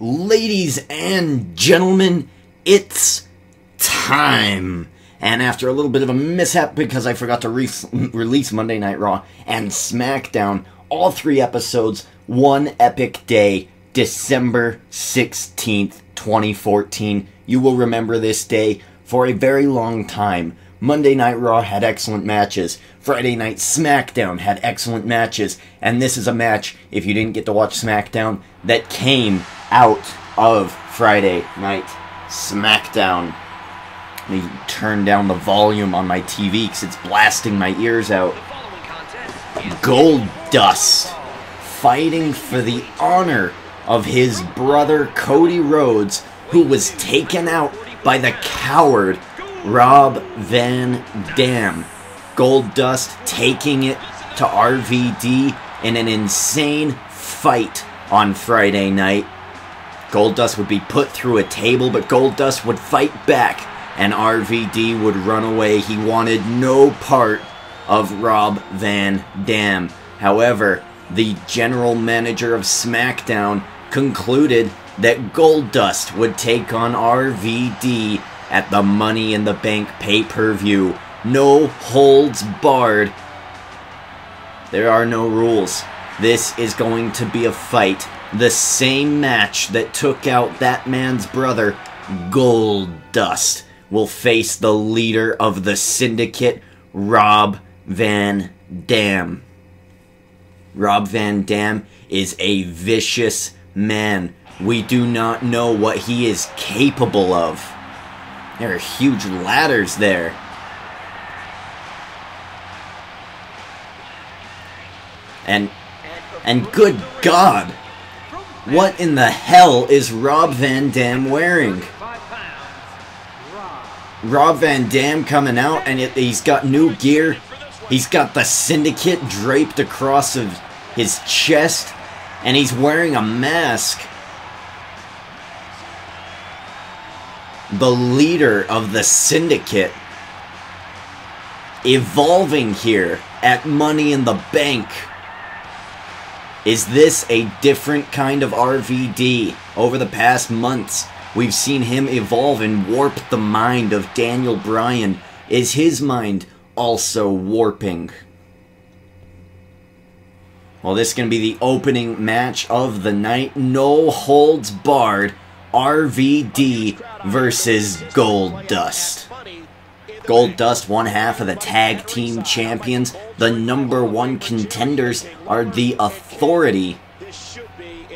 Ladies and gentlemen, it's time. And after a little bit of a mishap because I forgot to release Monday Night Raw and SmackDown, all 3 episodes, one epic day, December 16th, 2014. You will remember this day for a very long time. Monday Night Raw had excellent matches. Friday Night SmackDown had excellent matches. And this is a match, if you didn't get to watch SmackDown, that came out of Friday Night SmackDown. Let me turn down the volume on my TV because it's blasting my ears out. Goldust fighting for the honor of his brother Cody Rhodes, who was taken out by the coward Rob Van Dam. Goldust taking it to RVD in an insane fight on Friday night. Goldust would be put through a table, but Goldust would fight back, and RVD would run away. He wanted no part of Rob Van Dam. However, the general manager of SmackDown concluded that Goldust would take on RVD at the Money in the Bank pay-per-view. No holds barred. There are no rules. This is going to be a fight. The same match that took out that man's brother, Goldust, will face the leader of the syndicate, Rob Van Dam. Rob Van Dam is a vicious man. We do not know what he is capable of. There are huge ladders there. And good God, what in the hell is Rob Van Dam wearing? Rob Van Dam coming out, and he's got new gear. He's got the syndicate draped across of his chest, and he's wearing a mask. The leader of the syndicate evolving here at Money in the Bank. Is this a different kind of RVD? Over the past months, we've seen him evolve and warp the mind of Daniel Bryan. Is his mind also warping? Well, this is going to be the opening match of the night. No holds barred. RVD versus Goldust. Goldust, one half of the tag team champions. The #1 contenders are the Authority.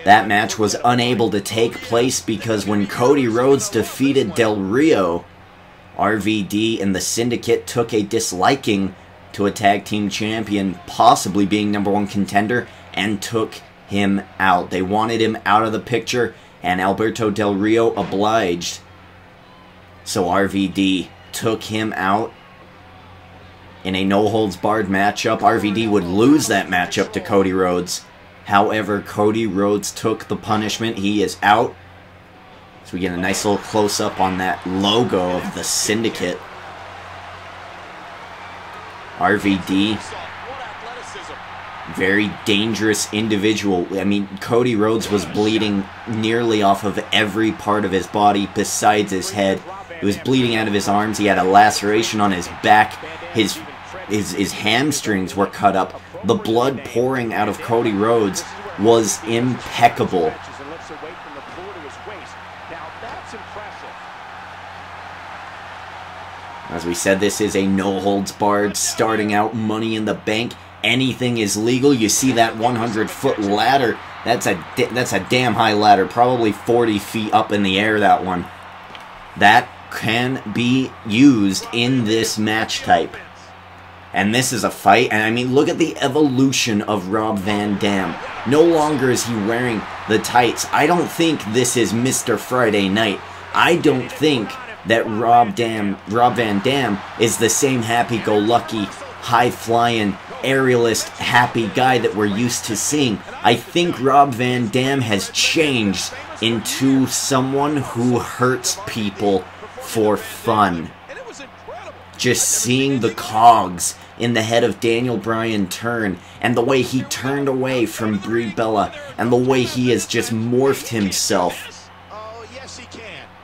That match was unable to take place because when Cody Rhodes defeated Del Rio, RVD and the Syndicate took a disliking to a tag team champion possibly being #1 contender and took him out. They wanted him out of the picture, and Alberto Del Rio obliged. So RVD took him out in a no-holds-barred matchup. RVD would lose that matchup to Cody Rhodes. However, Cody Rhodes took the punishment. He is out. So we get a nice little close-up on that logo of the Syndicate. RVD, very dangerous individual. I mean, Cody Rhodes was bleeding nearly off of every part of his body besides his head. He was bleeding out of his arms. He had a laceration on his back. His hamstrings were cut up. The blood pouring out of Cody Rhodes was impeccable. As we said, this is a no-holds-barred, starting out Money in the Bank. Anything is legal. You see that 100-foot ladder. That's a damn high ladder. Probably 40 feet up in the air, that one. That can be used in this match type. And this is a fight. And I mean, look at the evolution of Rob Van Dam. No longer is he wearing the tights. I don't think this is Mr. Friday Night. I don't think that Rob Van Dam is the same happy-go-lucky, high-flying, aerialist, happy guy that we're used to seeing. I think Rob Van Dam has changed into someone who hurts people for fun. Just seeing the cogs in the head of Daniel Bryan turn, and the way he turned away from Brie Bella, and the way he has just morphed himself.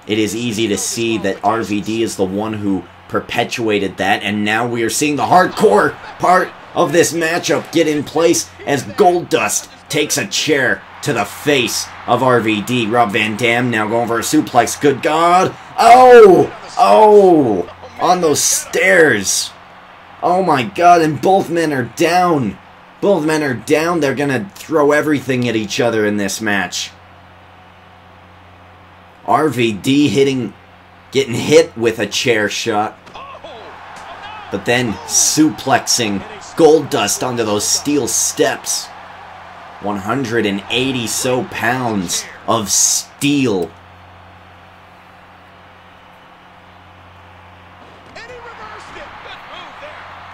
It is easy to see that RVD is the one who perpetuated that, and now we are seeing the hardcore part of this matchup get in place as Goldust takes a chair to the face of RVD. Rob Van Dam now going for a suplex. Good God. Oh! Oh! On those stairs. Oh my God, and both men are down. Both men are down. They're going to throw everything at each other in this match. RVD getting hit with a chair shot. But then suplexing Goldust onto those steel steps. 180 so pounds of steel.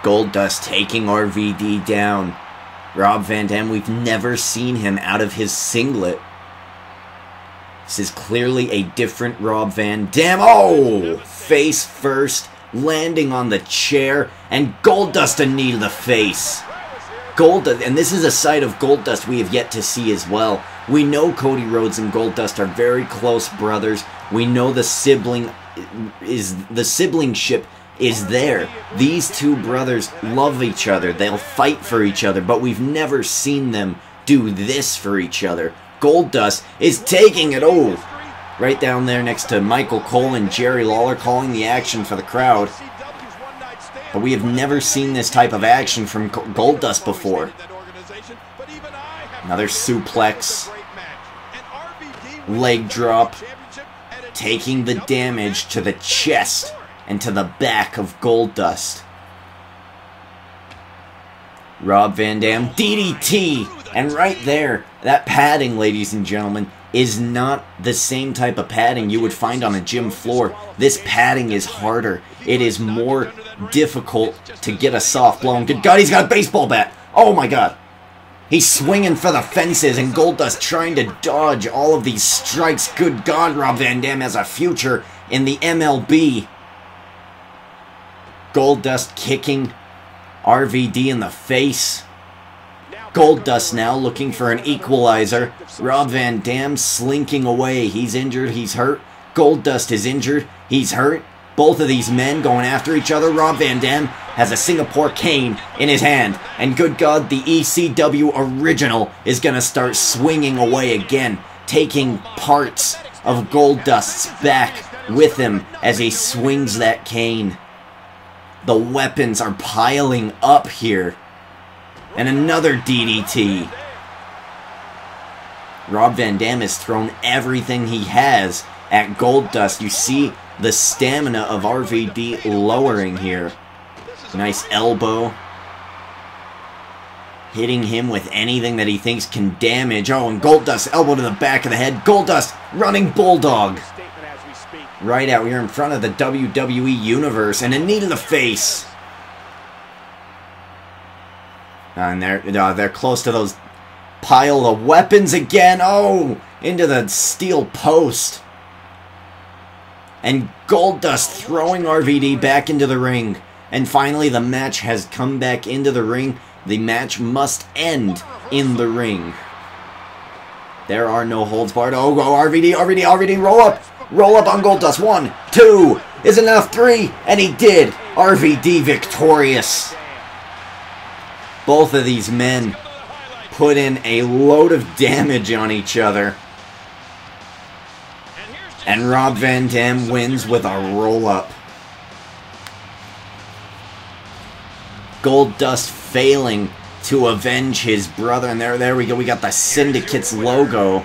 Goldust taking RVD down. Rob Van Dam, we've never seen him out of his singlet. This is clearly a different Rob Van Dam. Oh! Face first, landing on the chair, and Goldust a knee to the face. Goldust, and this is a side of Goldust we have yet to see as well. We know Cody Rhodes and Goldust are very close brothers. We know the siblingship is there. These two brothers love each other. They'll fight for each other, but we've never seen them do this for each other. Goldust is taking it, oh, right down there next to Michael Cole and Jerry Lawler, calling the action for the crowd. But we have never seen this type of action from Goldust before. Another suplex. Leg drop. Taking the damage to the chest and to the back of Goldust. Rob Van Dam, DDT! And right there, that padding, ladies and gentlemen, is not the same type of padding you would find on a gym floor. This padding is harder. It is more difficult to get a soft blow. And good God, he's got a baseball bat! Oh my God! He's swinging for the fences, and Goldust trying to dodge all of these strikes. Good God, Rob Van Dam has a future in the MLB. Goldust kicking RVD in the face. Goldust now looking for an equalizer. Rob Van Dam slinking away. He's injured. He's hurt. Goldust is injured. He's hurt. Both of these men going after each other. Rob Van Dam has a Singapore cane in his hand. And good God, the ECW original is going to start swinging away again, taking parts of Goldust's back with him as he swings that cane. The weapons are piling up here. And another DDT. Rob Van Dam has thrown everything he has at Goldust. You see the stamina of RVD lowering here. Nice elbow. Hitting him with anything that he thinks can damage. Oh, and Goldust elbow to the back of the head. Goldust running bulldog. Right out here in front of the WWE Universe. And a knee to the face. And they're close to those pile of weapons again. Oh, into the steel post. And Goldust throwing RVD back into the ring. And finally, the match has come back into the ring. The match must end in the ring. There are no holds barred. Oh, go RVD, roll up. Roll up on Goldust. 1, 2, is enough. 3, and he did. RVD victorious. Both of these men put in a load of damage on each other. And Rob Van Dam wins with a roll-up. Goldust failing to avenge his brother. And there we go. We got the Syndicate's logo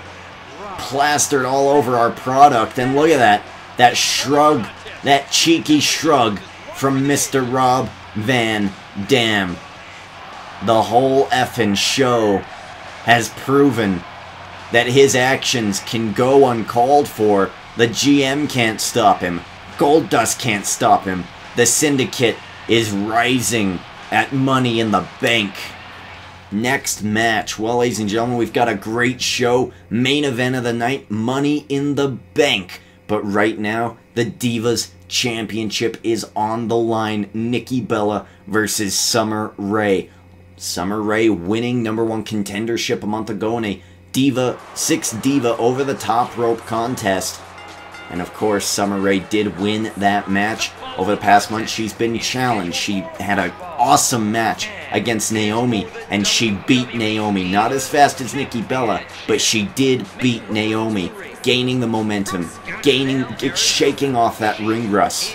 plastered all over our product. And look at that. That shrug. That cheeky shrug from Mr. Rob Van Dam. The whole effing show has proven that his actions can go uncalled for. The GM can't stop him. Goldust can't stop him. The Syndicate is rising at Money in the Bank. Next match. Well, ladies and gentlemen, we've got a great show. Main event of the night, Money in the Bank. But right now, the Divas Championship is on the line. Nikki Bella versus Summer Rae. Summer Rae winning #1 contendership a month ago in a Six Diva over the top rope contest. And of course, Summer Rae did win that match. Over the past month, she's been challenged. She had an awesome match against Naomi, and she beat Naomi. Not as fast as Nikki Bella, but she did beat Naomi, gaining the momentum, shaking off that ring rust.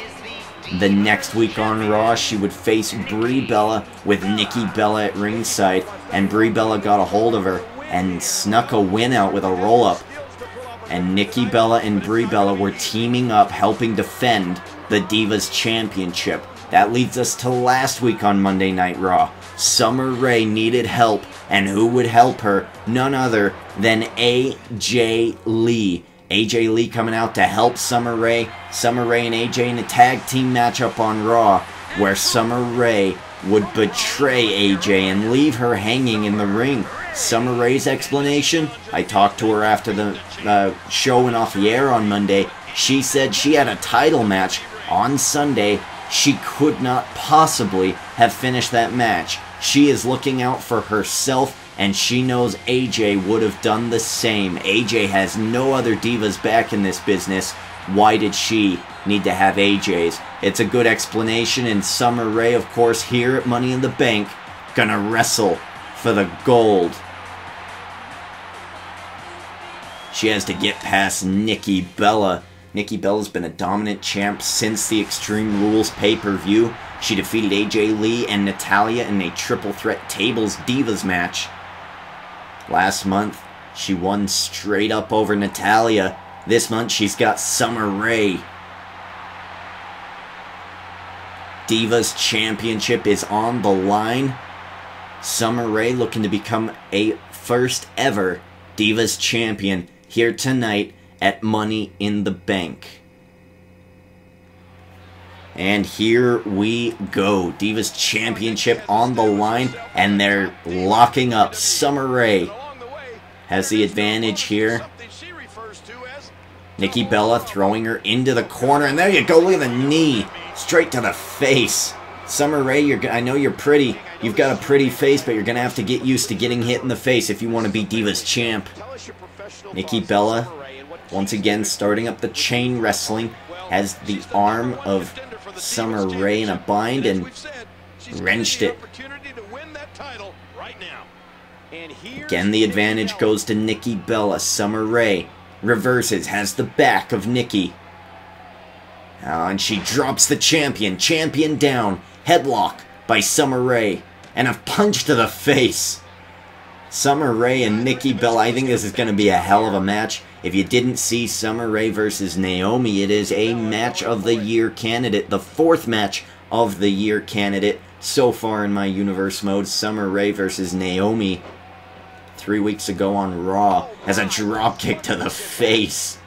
The next week on Raw, she would face Brie Bella with Nikki Bella at ringside, and Brie Bella got a hold of her and snuck a win out with a roll-up. And Nikki Bella and Brie Bella were teaming up, helping defend the Divas Championship. That leads us to last week on Monday Night Raw. Summer Rae needed help, and who would help her? None other than AJ Lee. AJ Lee coming out to help Summer Rae. Summer Rae and AJ in a tag team matchup on Raw, where Summer Rae would betray AJ and leave her hanging in the ring. Summer Rae's explanation? I talked to her after the show went off the air on Monday. She said she had a title match on Sunday. She could not possibly have finished that match. She is looking out for herself, and she knows AJ would have done the same. AJ has no other divas back in this business. Why did she need to have AJ's? It's a good explanation, and Summer Rae, of course, here at Money in the Bank, gonna wrestle for the gold. She has to get past Nikki Bella. Nikki Bella's been a dominant champ since the Extreme Rules pay-per-view. She defeated AJ Lee and Natalya in a triple threat tables divas match. Last month, she won straight up over Natalya. This month, she's got Summer Rae. Divas Championship is on the line. Summer Rae looking to become a first ever Divas Champion here tonight at Money in the Bank. And here we go. Divas Championship on the line, and they're locking up. Summer Rae has the advantage here. Nikki Bella throwing her into the corner, and there you go. Look at the knee. Straight to the face. Summer Rae, I know you're pretty. You've got a pretty face, but you're going to have to get used to getting hit in the face if you want to be Divas Champ. Nikki Bella, once again, starting up the chain wrestling, has the arm of Summer Rae in a bind and wrenched it. Again, the advantage goes to Nikki Bella. Summer Rae reverses, has the back of Nikki. And she drops the champion. Champion down. Headlock by Summer Rae. And a punch to the face. Summer Rae and Nikki Bella. I think this is going to be a hell of a match. If you didn't see Summer Rae versus Naomi, it is a match of the year candidate. The 4th match of the year candidate so far in my universe mode. Summer Rae versus Naomi 3 weeks ago on Raw as a dropkick to the face.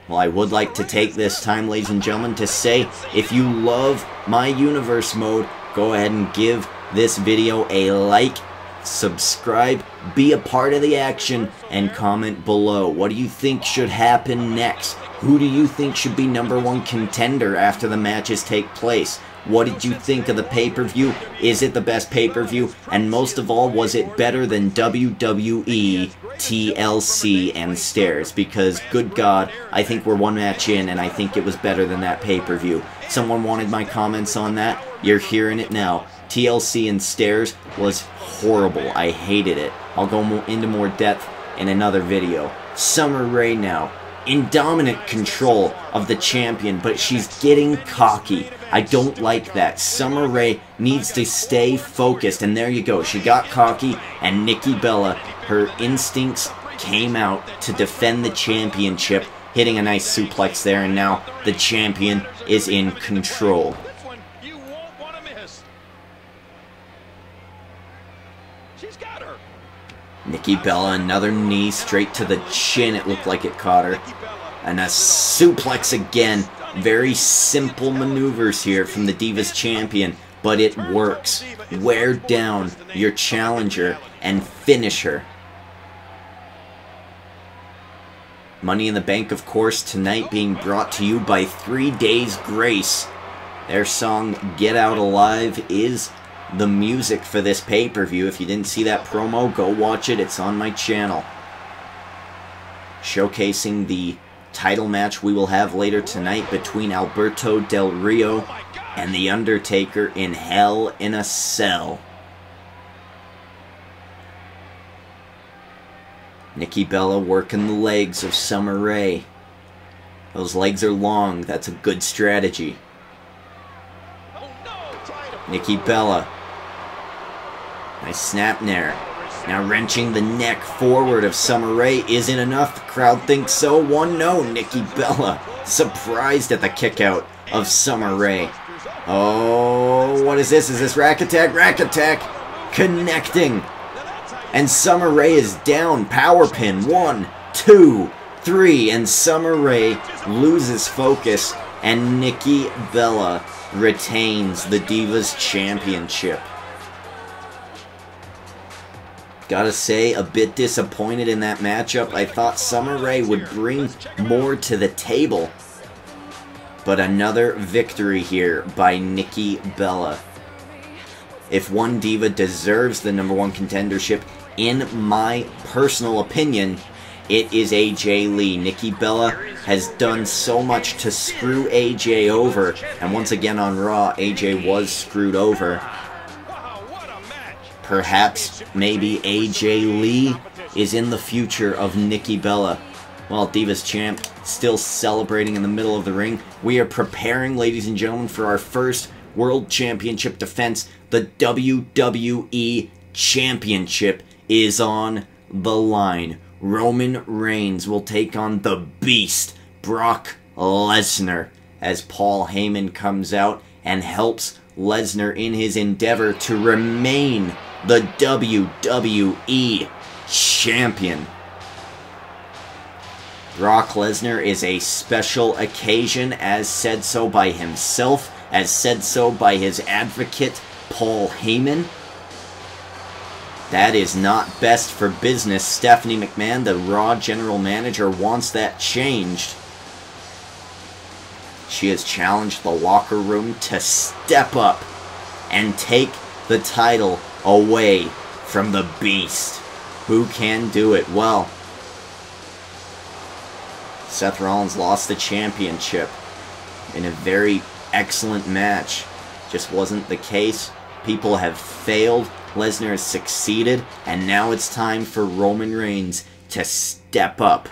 Well, I would like to take this time, ladies and gentlemen, to say if you love my universe mode, go ahead and give this video a like, subscribe, be a part of the action, and comment below. What do you think should happen next? Who do you think should be #1 contender after the matches take place? What did you think of the pay-per-view? Is it the best pay-per-view? And most of all, was it better than WWE, TLC, and Stairs? Because, good God, I think we're one match in, and I think it was better than that pay-per-view. Someone wanted my comments on that? You're hearing it now. TLC and Stairs was horrible. I hated it. I'll go into more depth in another video. Summer Rae now, in dominant control of the champion, but she's getting cocky. I don't like that. Summer Rae needs to stay focused, and there you go. She got cocky, and Nikki Bella, her instincts came out to defend the championship, hitting a nice suplex there, and now the champion is in control. Nikki Bella, another knee straight to the chin. It looked like it caught her. And a suplex again. Very simple maneuvers here from the Divas Champion, but it works. Wear down your challenger and finish her. Money in the Bank, of course, tonight being brought to you by 3 Days Grace. Their song Get Out Alive is the music for this pay-per-view. If you didn't see that promo, go watch it. It's on my channel. Showcasing the title match we will have later tonight between Alberto Del Rio and The Undertaker in Hell in a Cell. Nikki Bella working the legs of Summer Rae. Those legs are long. That's a good strategy. Nikki Bella. Nice snap there. Now wrenching the neck forward of Summer Rae isn't enough. The crowd thinks so. 1-0. Nikki Bella surprised at the kick out of Summer Rae. Oh, what is this? Is this rack attack? Rack attack. Connecting. And Summer Rae is down. Power pin. 1, 2, 3. And Summer Rae loses focus. And Nikki Bella retains the Divas Championship. Gotta say, a bit disappointed in that matchup. I thought Summer Rae would bring more to the table. But another victory here by Nikki Bella. If one diva deserves the #1 contendership, in my personal opinion, it is AJ Lee. Nikki Bella has done so much to screw AJ over. And once again on Raw, AJ was screwed over. Perhaps, maybe AJ Lee is in the future of Nikki Bella. Well, Divas Champ still celebrating in the middle of the ring. We are preparing, ladies and gentlemen, for our first World Championship defense. The WWE Championship is on the line. Roman Reigns will take on the Beast, Brock Lesnar, as Paul Heyman comes out and helps Lesnar in his endeavor to remain the WWE Champion. Brock Lesnar is a special occasion, as said so by himself, as said so by his advocate, Paul Heyman. That is not best for business. Stephanie McMahon, the Raw general manager, wants that changed. She has challenged the locker room to step up and take the title away from the Beast. Who can do it? Well, Seth Rollins lost the championship in a very excellent match. Just wasn't the case. People have failed. Lesnar has succeeded. And now it's time for Roman Reigns to step up.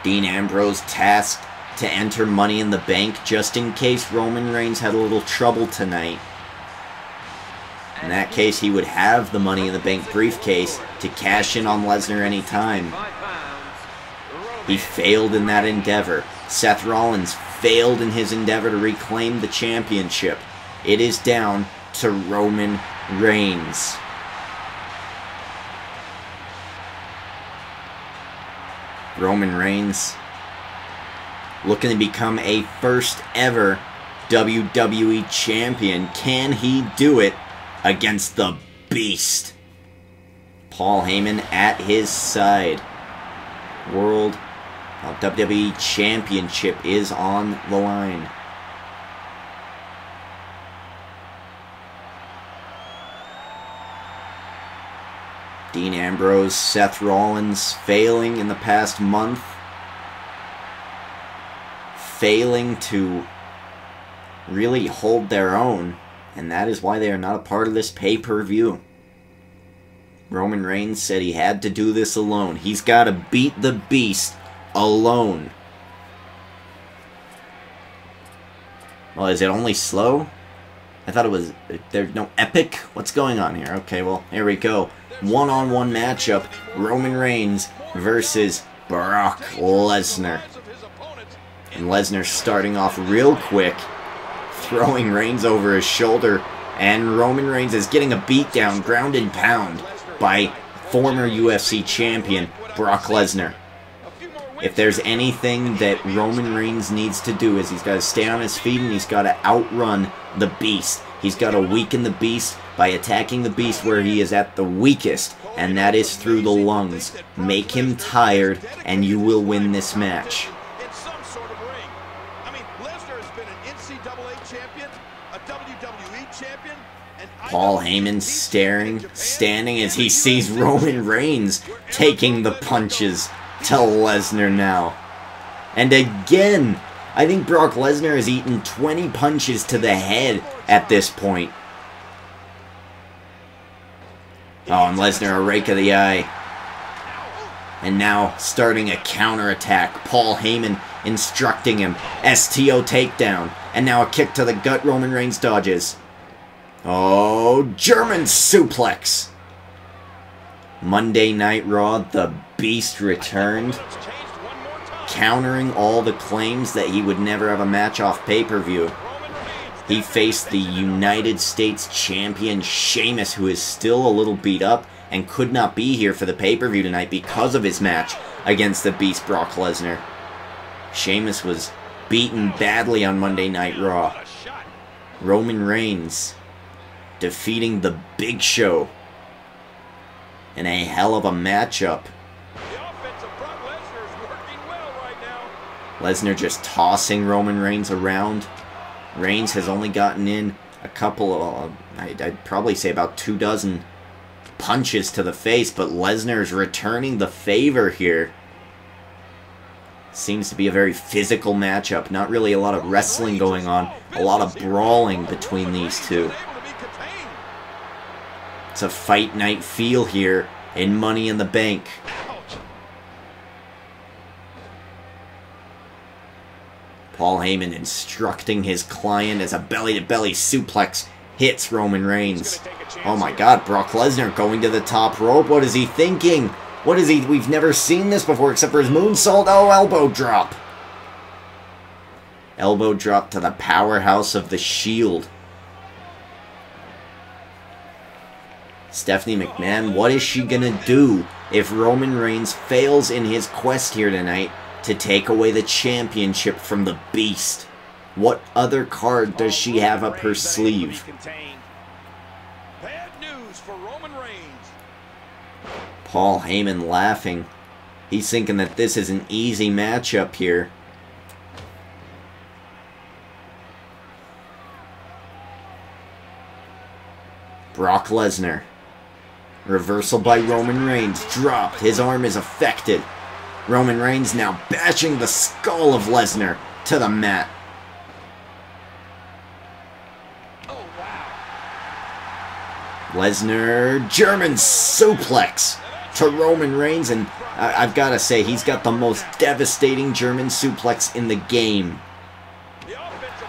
Dean Ambrose tasked to enter Money in the Bank just in case Roman Reigns had a little trouble tonight. In that case, he would have the Money in the Bank briefcase to cash in on Lesnar anytime. He failed in that endeavor. Seth Rollins failed in his endeavor to reclaim the championship. It is down to Roman Reigns. Roman Reigns looking to become a first ever WWE champion. Can he do it against the Beast? Paul Heyman at his side. World WWE Championship is on the line. Dean Ambrose, Seth Rollins failing in the past month. Failing to really hold their own. And that is why they are not a part of this pay-per-view. Roman Reigns said he had to do this alone. He's got to beat the Beast alone. Well, is it only slow? I thought it was... There's no epic? What's going on here? Okay, well, here we go. One-on-one matchup. Roman Reigns versus Brock Lesnar. And Lesnar starting off real quick. Throwing Reigns over his shoulder. And Roman Reigns is getting a beatdown, ground and pound, by former UFC champion Brock Lesnar. If there's anything that Roman Reigns needs to do is he's got to stay on his feet and he's got to outrun the Beast. He's got to weaken the Beast by attacking the Beast where he is at the weakest, and that is through the lungs. Make him tired, and you will win this match. In some sort of ring. I mean, Lesnar has been an NCAA champion, a WWE champion, and Paul Heyman standing as he sees Roman Reigns taking the punches to Lesnar now. And again, I think Brock Lesnar has eaten 20 punches to the head at this point. Oh, and Lesnar a rake of the eye. And now starting a counterattack. Paul Heyman instructing him. STO takedown. And now a kick to the gut. Roman Reigns dodges. Oh, German suplex. Monday Night Raw, the Beast returned, countering all the claims that he would never have a match off pay-per-view. He faced the United States Champion Sheamus, who is still a little beat up and could not be here for the pay-per-view tonight because of his match against the Beast Brock Lesnar. Sheamus was beaten badly on Monday Night Raw. Roman Reigns defeating the Big Show in a hell of a matchup. Lesnar just tossing Roman Reigns around. Reigns has only gotten in a couple of, I'd probably say about 24 punches to the face, but Lesnar's returning the favor here. Seems to be a very physical matchup. Not really a lot of wrestling going on. A lot of brawling between these two. It's a fight night feel here in Money in the Bank. Paul Heyman instructing his client as a belly-to-belly suplex hits Roman Reigns. Oh my god, Brock Lesnar going to the top rope. What is he thinking? What is he? We've never seen this before except for his moonsault. Oh, elbow drop. Elbow drop to the powerhouse of the Shield. Stephanie McMahon, what is she gonna do if Roman Reigns fails in his quest here tonight to take away the championship from the Beast? What other card does she have up her sleeve? Bad news for Roman Reigns. Paul Heyman laughing. He's thinking that this is an easy matchup here. Brock Lesnar. Reversal by Roman Reigns. Dropped. His arm is affected. Roman Reigns now bashing the skull of Lesnar to the mat. Oh, wow. Lesnar, German suplex to Roman Reigns, and I've got to say, he's got the most devastating German suplex in the game.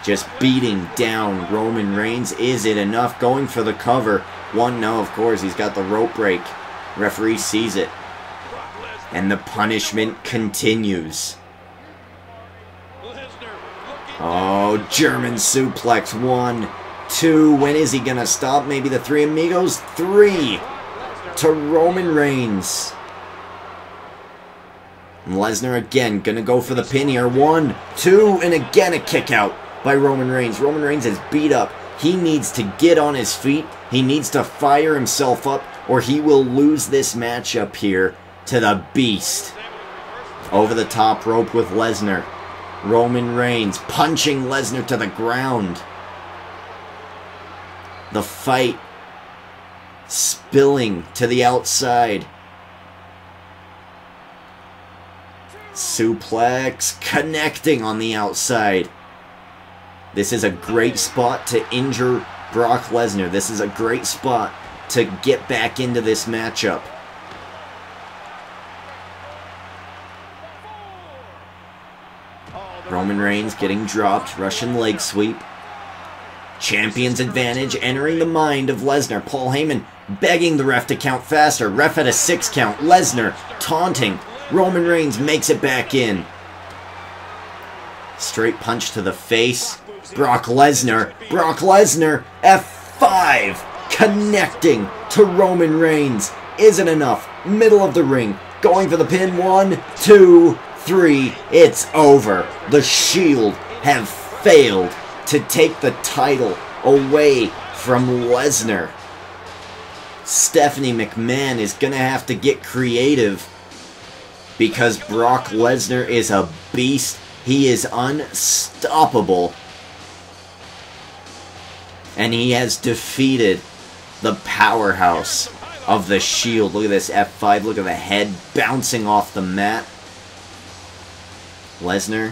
Just beating down Roman Reigns. Is it enough? Going for the cover. One, no, of course, he's got the rope break. Referee sees it. And the punishment continues. Oh, German suplex. 1, 2. When is he going to stop? Maybe the Three Amigos? 3 to Roman Reigns. And Lesnar again going to go for the pin here. 1, 2, and again a kick out by Roman Reigns. Roman Reigns is beat up. He needs to get on his feet. He needs to fire himself up, or he will lose this matchup here to the Beast. Over the top rope with Lesnar. Roman Reigns punching Lesnar to the ground. The fight spilling to the outside. Suplex connecting on the outside. This is a great spot to injure Brock Lesnar. This is a great spot to get back into this matchup. Roman Reigns getting dropped. Russian leg sweep. Champion's advantage entering the mind of Lesnar. Paul Heyman begging the ref to count faster. Ref at a 6 count. Lesnar taunting. Roman Reigns makes it back in. Straight punch to the face. Brock Lesnar. Brock Lesnar. F5. Connecting to Roman Reigns. Isn't enough. Middle of the ring. Going for the pin. 1, 2, 3. It's over. The Shield have failed to take the title away from Lesnar. Stephanie McMahon is going to have to get creative because Brock Lesnar is a beast. He is unstoppable. And he has defeated the powerhouse of the Shield. Look at this F5. Look at the head bouncing off the mat. Lesnar,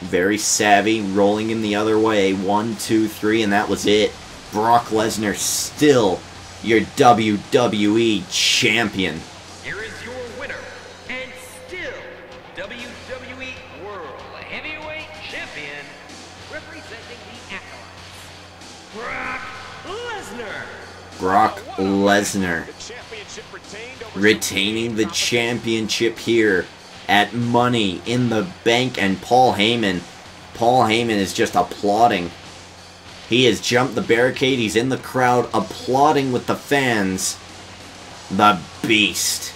very savvy, rolling in the other way. 1, 2, 3, and that was it. Brock Lesnar still your WWE champion. Here is your winner, and still WWE World Heavyweight Champion, representing the Acolytes, Brock Lesnar. Brock Lesnar retaining the championship here at Money in the Bank, and Paul Heyman is just applauding. He has jumped the barricade. He's in the crowd applauding with the fans. The Beast.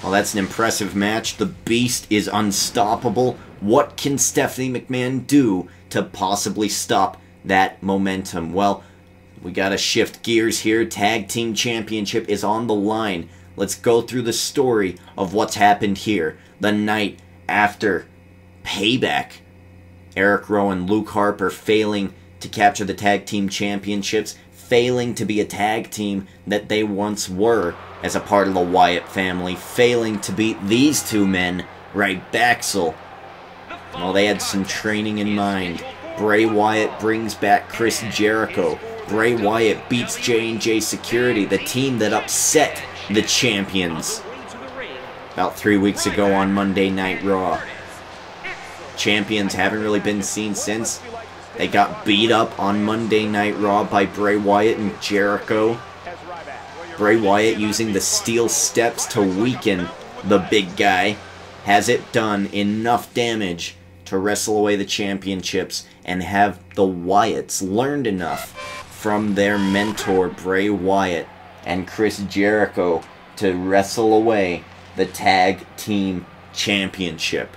Well, that's an impressive match. The Beast is unstoppable. What can Stephanie McMahon do to possibly stop that momentum? Well, we gotta shift gears here. Tag Team Championship is on the line. Let's go through the story of what's happened here. The night after Payback. Eric Rowan, Luke Harper failing to capture the Tag Team Championships, failing to be a tag team that they once were as a part of the Wyatt family, failing to beat these two men, Rybaxel. Well, they had some training in mind. Bray Wyatt brings back Chris Jericho. Bray Wyatt beats J&J Security, the team that upset the champions about 3 weeks ago on Monday Night Raw. Champions haven't really been seen since. They got beat up on Monday Night Raw by Bray Wyatt and Jericho. Bray Wyatt using the steel steps to weaken the big guy. Has it done enough damage to wrestle away the championships, and have the Wyatts learned enough from their mentor Bray Wyatt and Chris Jericho to wrestle away the Tag Team Championship?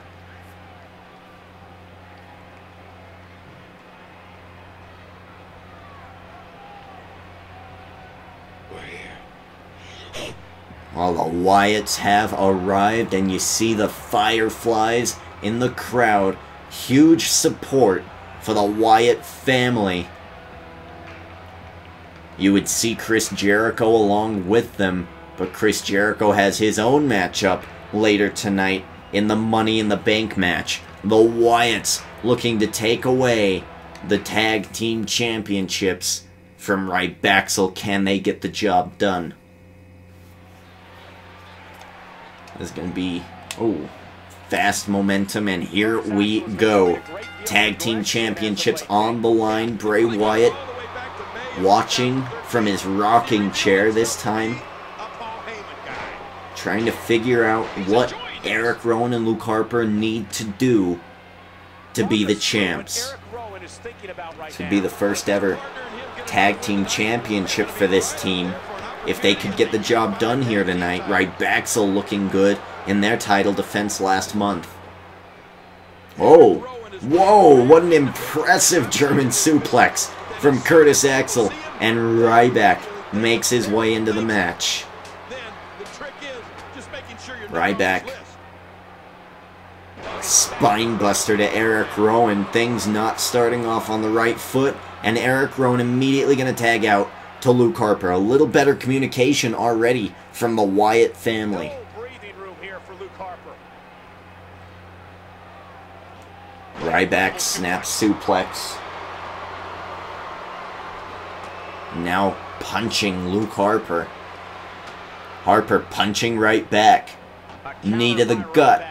Well, the Wyatts have arrived, and you see the Fireflies in the crowd. Huge support for the Wyatt family. You would see Chris Jericho along with them, but Chris Jericho has his own matchup later tonight in the Money in the Bank match. The Wyatts looking to take away the Tag Team Championships from Rybaxel. Can they get the job done? This is going to be, fast momentum, and here we go. Tag Team Championships on the line. Bray Wyatt watching from his rocking chair this time, trying to figure out what Eric Rowan and Luke Harper need to do to be the champs. This would be the first ever Tag Team Championship for this team. If they could get the job done here tonight. Rybaxel looking good in their title defense last month. Oh, whoa, what an impressive German suplex from Curtis Axel, and Ryback makes his way into the match. Ryback, spinebuster to Eric Rowan. Things not starting off on the right foot, and Eric Rowan immediately going to tag out to Luke Harper. A little better communication already from the Wyatt family. Ryback snap suplex. Now punching Luke Harper. Harper punching right back. Knee to the gut.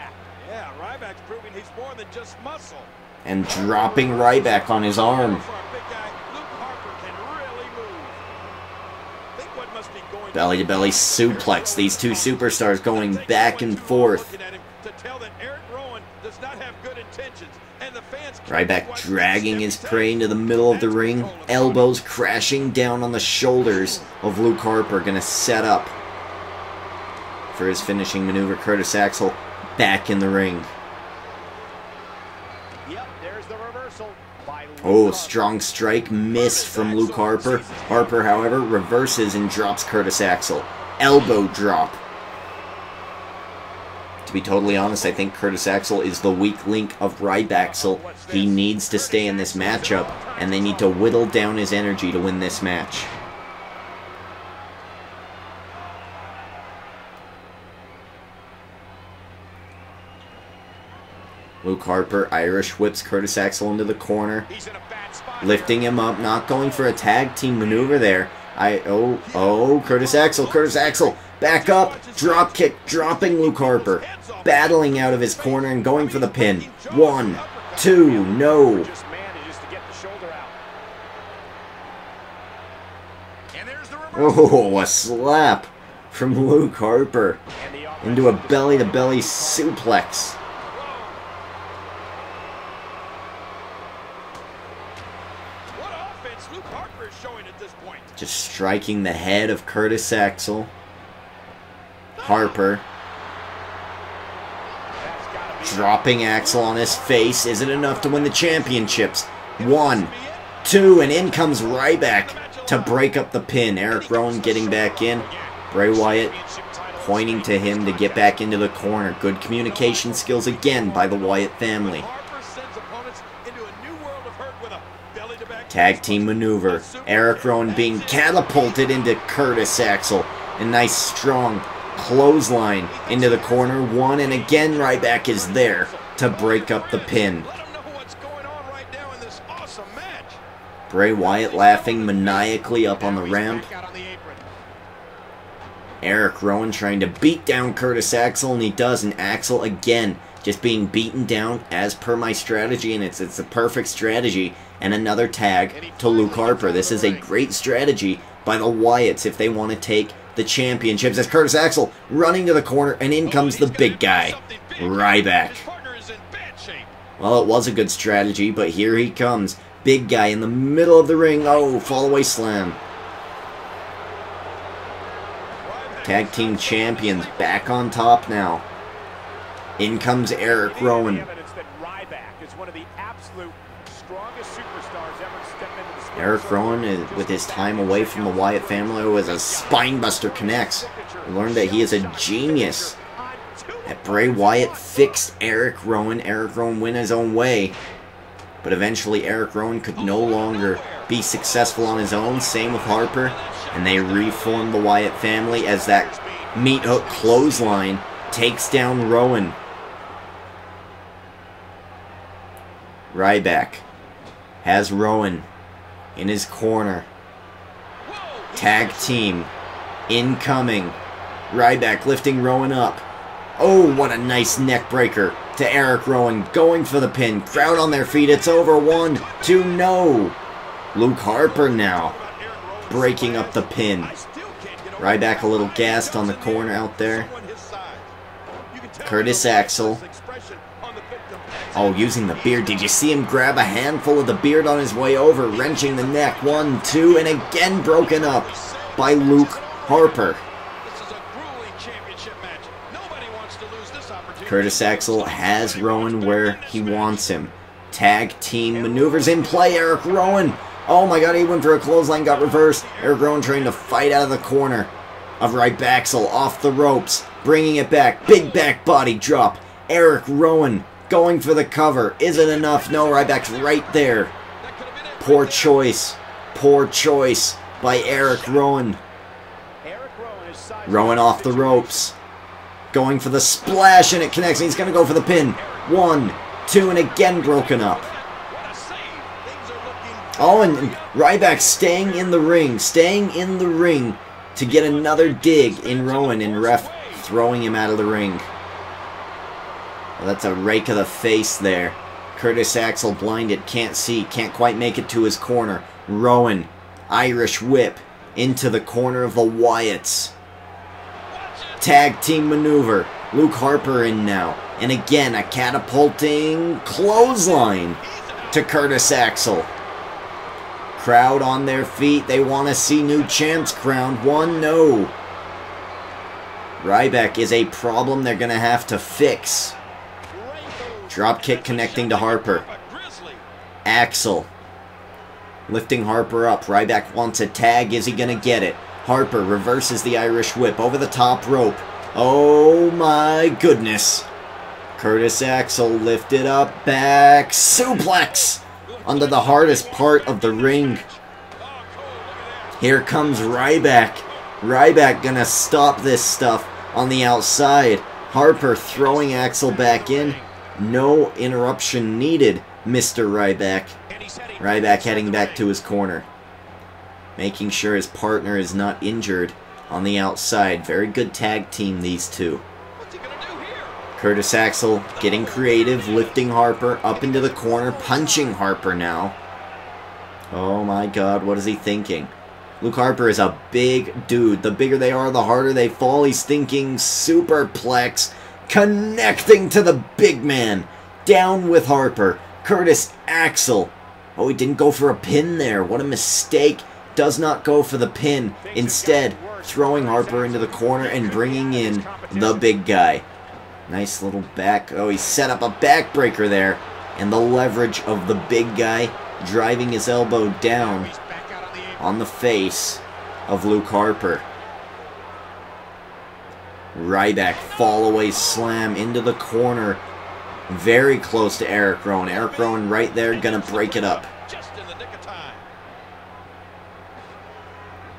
And dropping Ryback on his arm. Belly-to-belly suplex. These two superstars going back and forth. Ryback dragging his prey into the middle of the ring. Elbows crashing down on the shoulders of Luke Harper. Gonna set up for his finishing maneuver. Curtis Axel back in the ring. Yep, there's the reversal by Oh, strong strike missed from Luke Harper. Harper, however, reverses and drops Curtis Axel. Elbow drop. To be totally honest, I think Curtis Axel is the weak link of Rybaxel. He needs to stay in this matchup, and they need to whittle down his energy to win this match. Luke Harper Irish whips Curtis Axel into the corner, lifting him up, not going for a tag team maneuver there. Curtis Axel, back up, drop kick, dropping Luke Harper, battling out of his corner and going for the pin. 1, 2, no. Oh, a slap from Luke Harper into a belly-to-belly suplex. Just striking the head of Curtis Axel. Harper. Dropping Axel on his face. Is it enough to win the championships? 1, 2, and in comes Ryback to break up the pin. Eric Rowan getting back in. Bray Wyatt pointing to him to get back into the corner. Good communication skills again by the Wyatt family. Tag team maneuver. Eric Rowan being catapulted into Curtis Axel. A nice strong clothesline into the corner. 1, and again Ryback is there to break up the pin. Bray Wyatt laughing maniacally up on the ramp. Eric Rowan trying to beat down Curtis Axel, and he does, and Axel again just being beaten down as per my strategy, and it's the perfect strategy. And another tag to Luke Harper. This is a great strategy by the Wyatts if they want to take the championships. As Curtis Axel running to the corner, and in comes the big guy, Ryback. Well, it was a good strategy, but here he comes. Big guy in the middle of the ring. Oh, fall-away slam. Tag team champions back on top now. In comes Eric Rowan. Eric Rowan, with his time away from the Wyatt family, as a spinebuster connects, we learned that he is a genius. That Bray Wyatt fixed Eric Rowan. Eric Rowan went his own way, but eventually Eric Rowan could no longer be successful on his own. Same with Harper, and they reformed the Wyatt family as that meat hook clothesline takes down Rowan. Ryback has Rowan in his corner. Tag team incoming. Ryback lifting Rowan up. Oh, what a nice neck breaker to Eric Rowan, going for the pin. Crowd on their feet. It's over. 1, 2, no. Luke Harper now breaking up the pin. Ryback a little gassed on the corner out there. Curtis Axel. Oh, using the beard. Did you see him grab a handful of the beard on his way over? Wrenching the neck. 1, 2, and again broken up by Luke Harper. Curtis Axel has Rowan where he wants him. Tag team maneuvers in play. Eric Rowan. Oh my god, he went for a clothesline, got reversed. Eric Rowan trying to fight out of the corner of Rybaxel, off the ropes, bringing it back. Big back body drop. Eric Rowan going for the cover. Is it enough? No, Ryback's right there. Poor choice. Poor choice by Eric Rowan. Rowan off the ropes. Going for the splash, and it connects. He's going to go for the pin. 1, 2, and again broken up. Oh, and Ryback staying in the ring. Staying in the ring to get another dig in Rowan, and ref throwing him out of the ring. Well, that's a rake of the face there. Curtis Axel blinded, can't see, can't quite make it to his corner. Rowan, Irish whip into the corner of the Wyatts. Tag team maneuver. Luke Harper in now. And again, a catapulting clothesline to Curtis Axel. Crowd on their feet. They want to see new champs crowned. 1, no. Ryback is a problem they're going to have to fix. Dropkick connecting to Harper. Axel Lifting Harper up. Ryback wants a tag. Is he going to get it? Harper reverses the Irish whip over the top rope. Oh my goodness. Curtis Axel lifted up. Back suplex under the hardest part of the ring. Here comes Ryback. Ryback going to stop this stuff on the outside. Harper throwing Axel back in. No interruption needed, Mr. Ryback. Ryback heading back to his corner. Making sure his partner is not injured on the outside. Very good tag team, these two. Curtis Axel getting creative, lifting Harper up into the corner, punching Harper now. Oh my god, what is he thinking? Luke Harper is a big dude. The bigger they are, the harder they fall. He's thinking superplex, connecting to the big man. Down with Harper. Curtis Axel. Oh, he didn't go for a pin there. What a mistake. Does not go for the pin. Instead, throwing Harper into the corner and bringing in the big guy. Nice little back. Oh, he set up a backbreaker there. And the leverage of the big guy driving his elbow down on the face of Luke Harper. Ryback fall away slam into the corner. Very close to Eric Rowan. Eric Rowan right there, gonna break it up.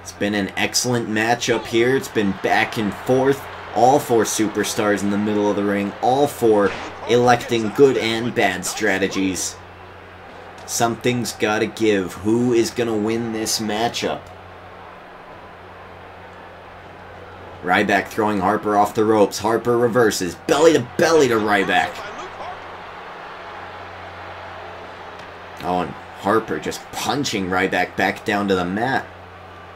It's been an excellent matchup here. It's been back and forth. All four superstars in the middle of the ring. All four electing good and bad strategies. Something's gotta give. Who is gonna win this matchup? Ryback throwing Harper off the ropes. Harper reverses. Belly to Ryback. Oh, and Harper just punching Ryback back down to the mat.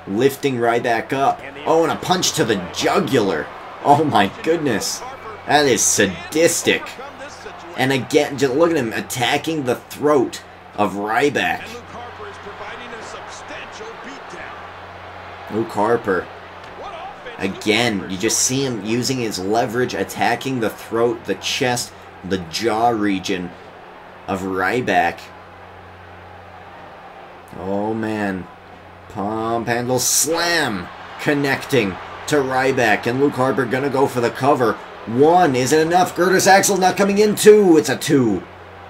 Lifting Ryback up. Oh, and a punch to the jugular. Oh my goodness. That is sadistic. And again, just look at him attacking the throat of Ryback. Luke Harper. Again, you just see him using his leverage, attacking the throat, the chest, the jaw region of Ryback. Oh man. Pump handle slam. Connecting to Ryback. And Luke Harper gonna go for the cover. One. Is it enough? Curtis Axel's not coming in. Two. It's a two.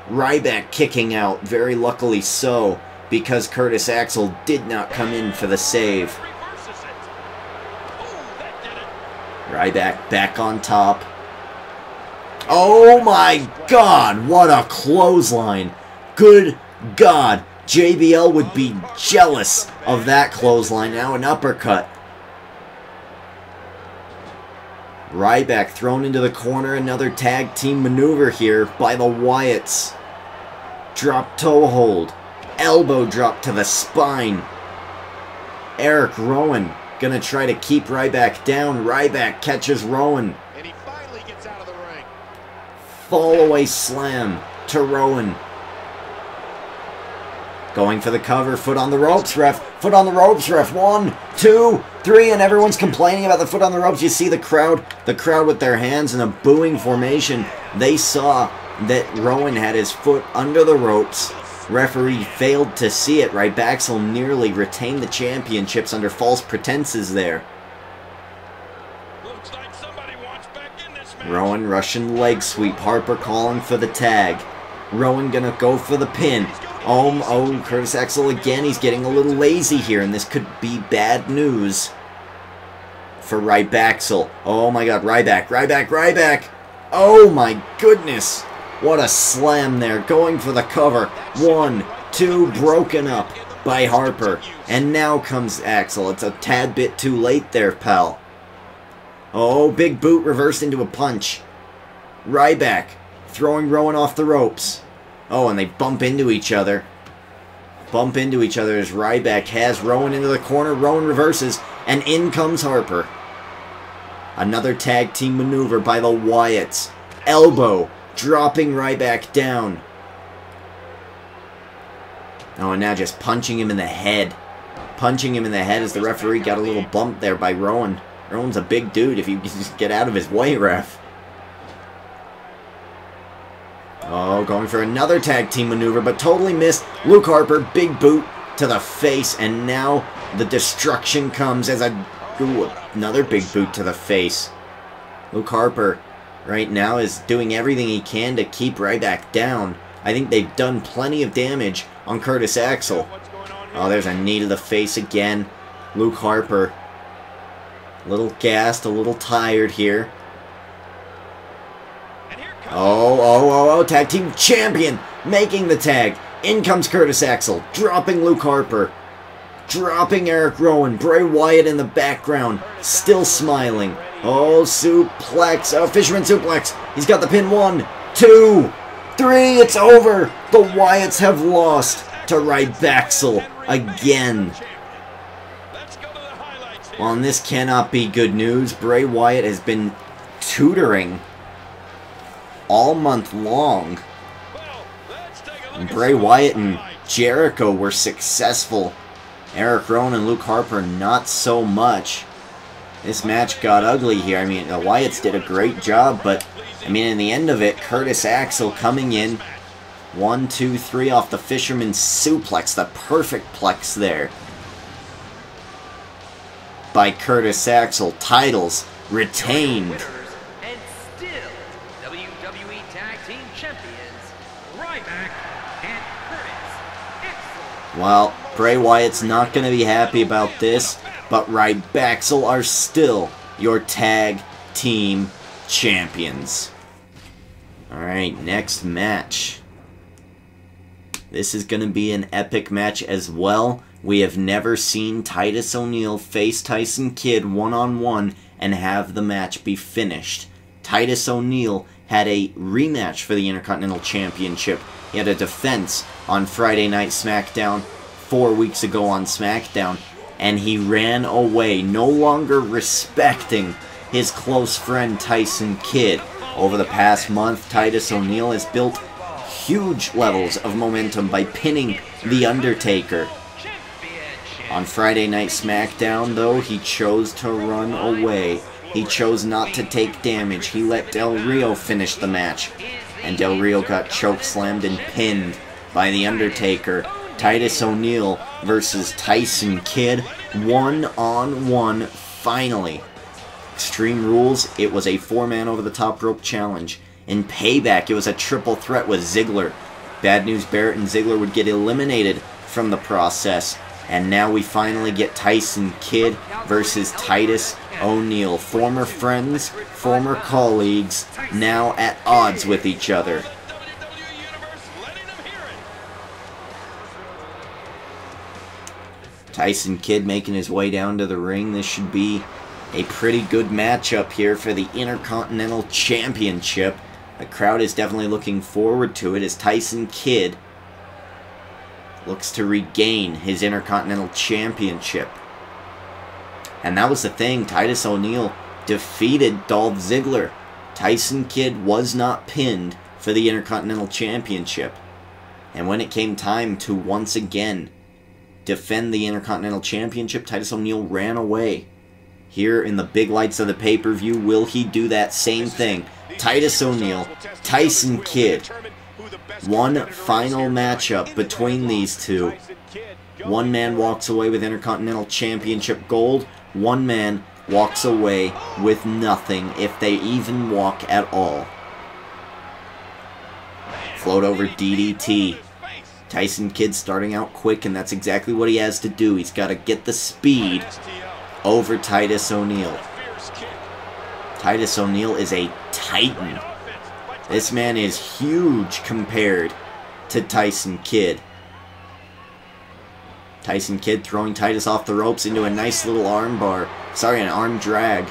Ryback kicking out. Very luckily so. Because Curtis Axel did not come in for the save. Ryback back on top. Oh my god. What a clothesline. Good god. JBL would be jealous of that clothesline. Now an uppercut. Ryback thrown into the corner. Another tag team maneuver here by the Wyatts. Drop toe hold. Elbow drop to the spine. Eric Rowan gonna try to keep Ryback down. Ryback catches Rowan. And he finally gets out of the ring. Fall away slam to Rowan. Going for the cover. Foot on the ropes, ref. Foot on the ropes, ref. 1, 2, 3, and everyone's complaining about the foot on the ropes. You see the crowd with their hands in a booing formation. They saw that Rowan had his foot under the ropes. Referee failed to see it. Rybaxel nearly retained the championships under false pretenses there. Looks like somebody wants back in this match. Rowan Russian leg sweep. Harper calling for the tag. Rowan gonna go for the pin. Oh, Curtis Axel again. He's getting a little lazy here, and this could be bad news for Rybaxel. Oh my god, Ryback. Oh my goodness. What a slam there. Going for the cover. 1, 2, broken up by Harper. And now comes Axel. It's a tad bit too late there, pal. Oh, big boot reversed into a punch. Ryback throwing Rowan off the ropes. Oh, and they bump into each other. Bump into each other as Ryback has Rowan into the corner. Rowan reverses, and in comes Harper. Another tag team maneuver by the Wyatts. Elbow, dropping Ryback down. Oh, and now just punching him in the head. Punching him in the head as the referee got a little bump there by Rowan. Rowan's a big dude if you just get out of his way, ref. Oh, going for another tag team maneuver, but totally missed. Luke Harper, big boot to the face, and now the destruction comes as another big boot to the face. Luke Harper right now is doing everything he can to keep Ryback down. I think they've done plenty of damage on Curtis Axel. Oh, there's a knee to the face again. Luke Harper, a little gassed, a little tired here. Oh, tag team champion making the tag. In comes Curtis Axel, dropping Luke Harper, dropping Eric Rowan. Bray Wyatt in the background, still smiling. Oh, suplex, fisherman suplex. He's got the pin. 1, 2, 3, it's over. The Wyatts have lost to Rybaxel again. Well, and this cannot be good news. Bray Wyatt has been tutoring all month long. And Bray Wyatt and Jericho were successful. Eric Rowan and Luke Harper not so much. This match got ugly here. I mean, the Wyatts did a great job, but I mean, in the end of it, Curtis Axel coming in. 1, 2, 3 off the fisherman suplex. The perfect plex there by Curtis Axel. Titles retained. And still WWE Tag Team Champions, Ryback and Curtis Axel. Well, Bray Wyatt's not going to be happy about this, but Rybaxel are still your tag team champions. Alright, next match. This is going to be an epic match as well. We have never seen Titus O'Neil face Tyson Kidd one-on-one and have the match be finished. Titus O'Neil had a rematch for the Intercontinental Championship. He had a defense on Friday Night SmackDown 4 weeks ago on SmackDown, and he ran away, no longer respecting his close friend Tyson Kidd. Over the past month, Titus O'Neil has built huge levels of momentum by pinning The Undertaker. On Friday Night SmackDown, though, he chose to run away. He chose not to take damage. He let Del Rio finish the match, and Del Rio got chokeslammed and pinned by The Undertaker. Titus O'Neil versus Tyson Kidd, one-on-one, finally. Extreme Rules, it was a 4-man over-the-top rope challenge. In Payback, it was a triple threat with Ziggler. Bad News Barrett and Ziggler would get eliminated from the process. And now we finally get Tyson Kidd versus Titus O'Neil. Former friends, former colleagues, now at odds with each other. Tyson Kidd making his way down to the ring. This should be a pretty good matchup here for the Intercontinental Championship. The crowd is definitely looking forward to it as Tyson Kidd looks to regain his Intercontinental Championship. And that was the thing. Titus O'Neil defeated Dolph Ziggler. Tyson Kidd was not pinned for the Intercontinental Championship. And when it came time to once again defend the Intercontinental Championship, Titus O'Neil ran away. Here in the big lights of the pay-per-view, will he do that same thing? Titus O'Neil, Tyson Kidd. One final matchup between these two. One man walks away with Intercontinental Championship gold. One man walks away with nothing, if they even walk at all. Float over DDT. Tyson Kidd starting out quick, and that's exactly what he has to do. He's got to get the speed over Titus O'Neil. Titus O'Neil is a titan. This man is huge compared to Tyson Kidd. Tyson Kidd throwing Titus off the ropes into a nice little arm bar. Sorry, an arm drag.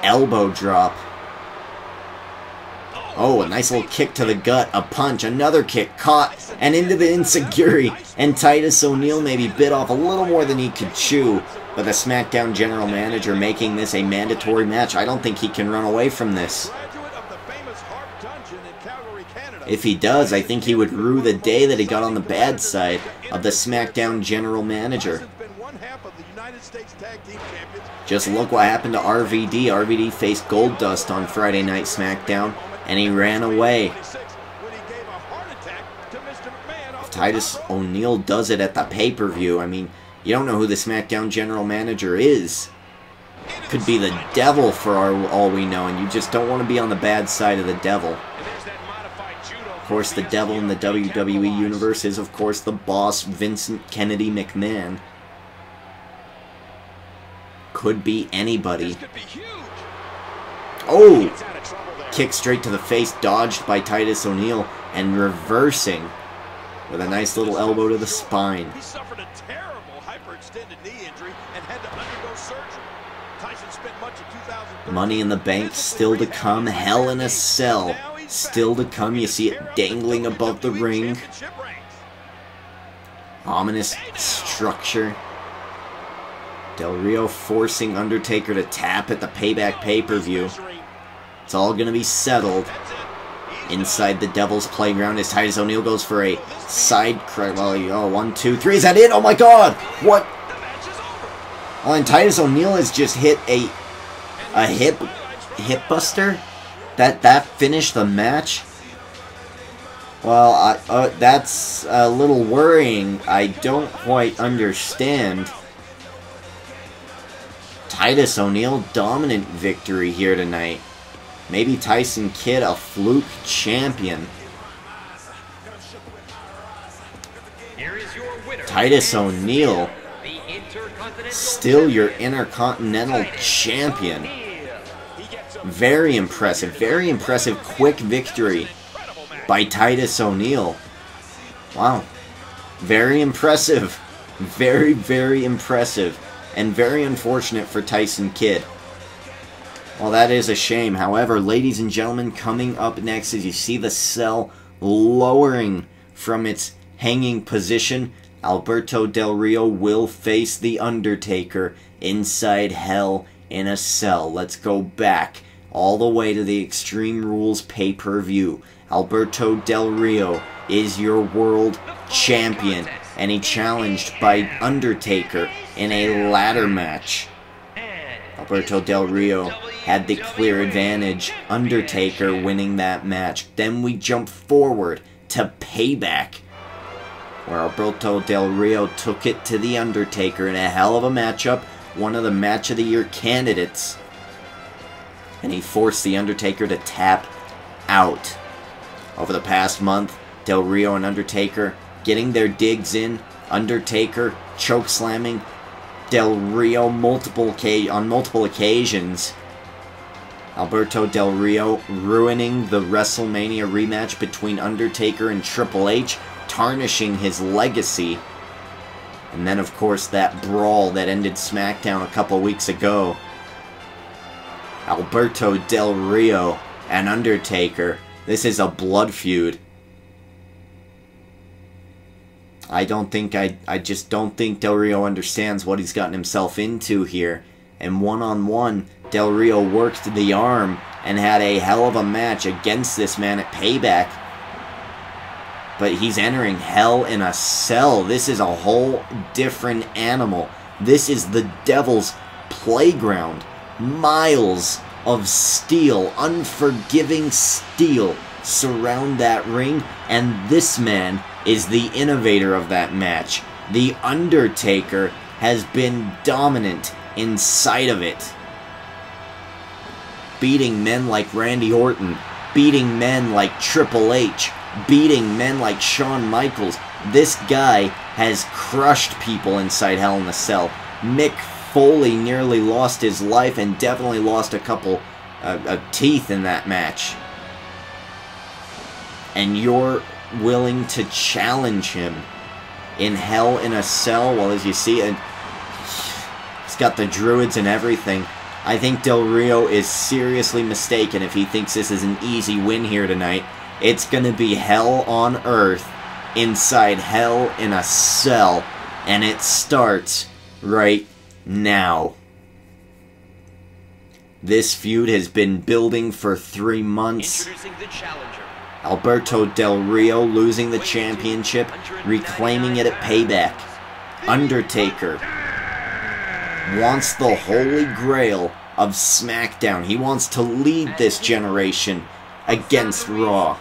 Elbow drop. Oh, a nice little kick to the gut. A punch. Another kick. Caught. And into the enziguri. And Titus O'Neil maybe bit off a little more than he could chew. But the SmackDown General Manager making this a mandatory match. I don't think he can run away from this. If he does, I think he would rue the day that he got on the bad side of the SmackDown General Manager. Just look what happened to RVD. RVD faced Goldust on Friday Night SmackDown, and he ran away. Titus O'Neil does it at the pay-per-view. I mean, you don't know who the SmackDown General Manager is. Could be the devil for all we know, and you just don't want to be on the bad side of the devil. Of course, the devil in the WWE Universe is, of course, the boss, Vincent Kennedy McMahon. Could be anybody. Oh! Kick straight to the face, dodged by Titus O'Neil, and reversing with a nice little elbow to the spine. He suffered a terrible hyperextended knee injury and had to undergo surgery. Tyson spent much of 2013. Money in the Bank still to come. Hell in a Cell still to come. You see it dangling above the ring. Ominous structure. Del Rio forcing Undertaker to tap at the Payback pay-per-view. It's all going to be settled inside the Devil's Playground as Titus O'Neil goes for a side crack. Oh, 1, 2, 3. Is that it? Oh my God! What? Oh, and Titus O'Neil has just hit a hip buster. That finished the match. Well, that's a little worrying. I don't quite understand. Titus O'Neil dominant victory here tonight. Maybe Tyson Kidd a fluke champion. Titus O'Neil still your Intercontinental champion. Very impressive quick victory by Titus O'Neil. Wow. Very impressive. Very, very impressive. And very unfortunate for Tyson Kidd. Well, that is a shame. However, ladies and gentlemen, coming up next, as you see the cell lowering from its hanging position, Alberto Del Rio will face The Undertaker inside Hell in a Cell. Let's go back all the way to the Extreme Rules pay-per-view. Alberto Del Rio is your world champion, and he challenged by Undertaker in a ladder match. Alberto Del Rio had the clear advantage, Undertaker winning that match. Then we jump forward to Payback, where Alberto Del Rio took it to The Undertaker in a hell of a matchup, one of the Match of the Year candidates. And he forced The Undertaker to tap out. Over the past month, Del Rio and Undertaker getting their digs in. Undertaker chokeslamming Del Rio on multiple occasions. Alberto Del Rio ruining the WrestleMania rematch between Undertaker and Triple H, tarnishing his legacy. And then, of course, that brawl that ended SmackDown a couple weeks ago. Alberto Del Rio and Undertaker. This is a blood feud. I just don't think Del Rio understands what he's gotten himself into here. And one-on-one, Del Rio worked the arm and had a hell of a match against this man at Payback. But he's entering Hell in a Cell. This is a whole different animal. This is the Devil's Playground. Miles of steel, unforgiving steel, surround that ring, and this man is the innovator of that match. The Undertaker has been dominant inside of it. Beating men like Randy Orton, beating men like Triple H, beating men like Shawn Michaels. This guy has crushed people inside Hell in a Cell. Mick Foley nearly lost his life and definitely lost a couple of teeth in that match. And you're willing to challenge him in Hell in a Cell? Well, as you see, he's got the Druids and everything. I think Del Rio is seriously mistaken if he thinks this is an easy win here tonight. It's going to be hell on earth inside Hell in a Cell, and it starts right now. This feud has been building for 3 months. Introducing the challenger. Alberto Del Rio losing the championship, reclaiming it at Payback. Undertaker wants the holy grail of SmackDown. He wants to lead this generation against Raw.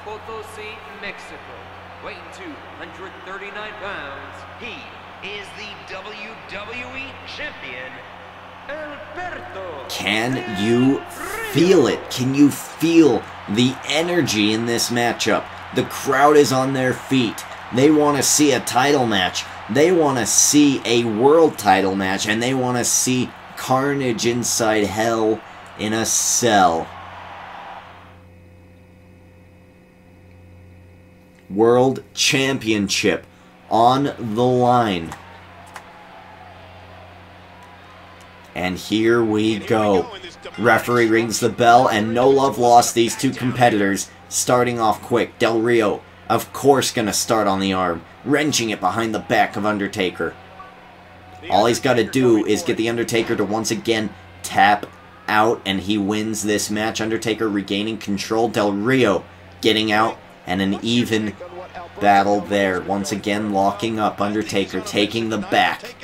Can you feel it? Can you feel the energy in this matchup? The crowd is on their feet. They want to see a title match. They want to see a world title match. And they want to see carnage inside Hell in a Cell. World Championship on the line. And here we go. Referee rings the bell, and no love lost these two competitors. Starting off quick, Del Rio, of course, gonna start on the arm, wrenching it behind the back of Undertaker. All he's got to do is get the Undertaker to once again tap out, and he wins this match. Undertaker regaining control, Del Rio getting out, and an even battle there. Once again locking up, Undertaker taking the back,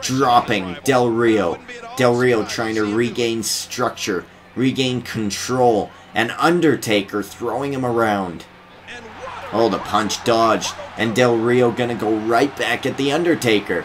dropping Del Rio. Del Rio trying to regain structure, regain control, and Undertaker throwing him around. Oh, the punch dodged, and Del Rio gonna go right back at the Undertaker.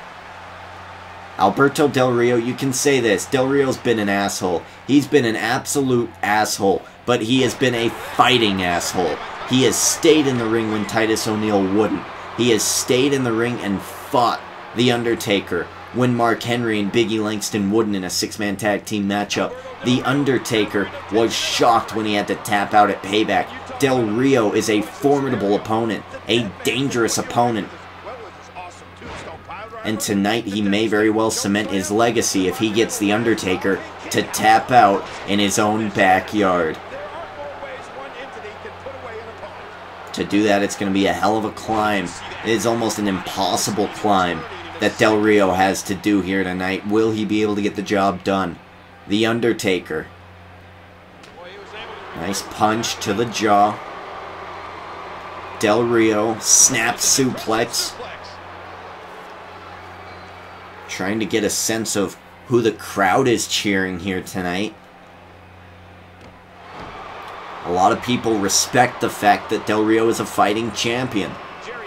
Alberto Del Rio, you can say this, Del Rio's been an asshole. He's been an absolute asshole, but he has been a fighting asshole. He has stayed in the ring when Titus O'Neil wouldn't. He has stayed in the ring and fought The Undertaker when Mark Henry and Biggie Langston wouldn't in a six-man tag team matchup. The Undertaker was shocked when he had to tap out at Payback. Del Rio is a formidable opponent, a dangerous opponent. And tonight he may very well cement his legacy if he gets The Undertaker to tap out in his own backyard. To do that, it's going to be a hell of a climb. It is almost an impossible climb that Del Rio has to do here tonight. Will he be able to get the job done? The Undertaker. Nice punch to the jaw. Del Rio, snap suplex. Trying to get a sense of who the crowd is cheering here tonight. A lot of people respect the fact that Del Rio is a fighting champion.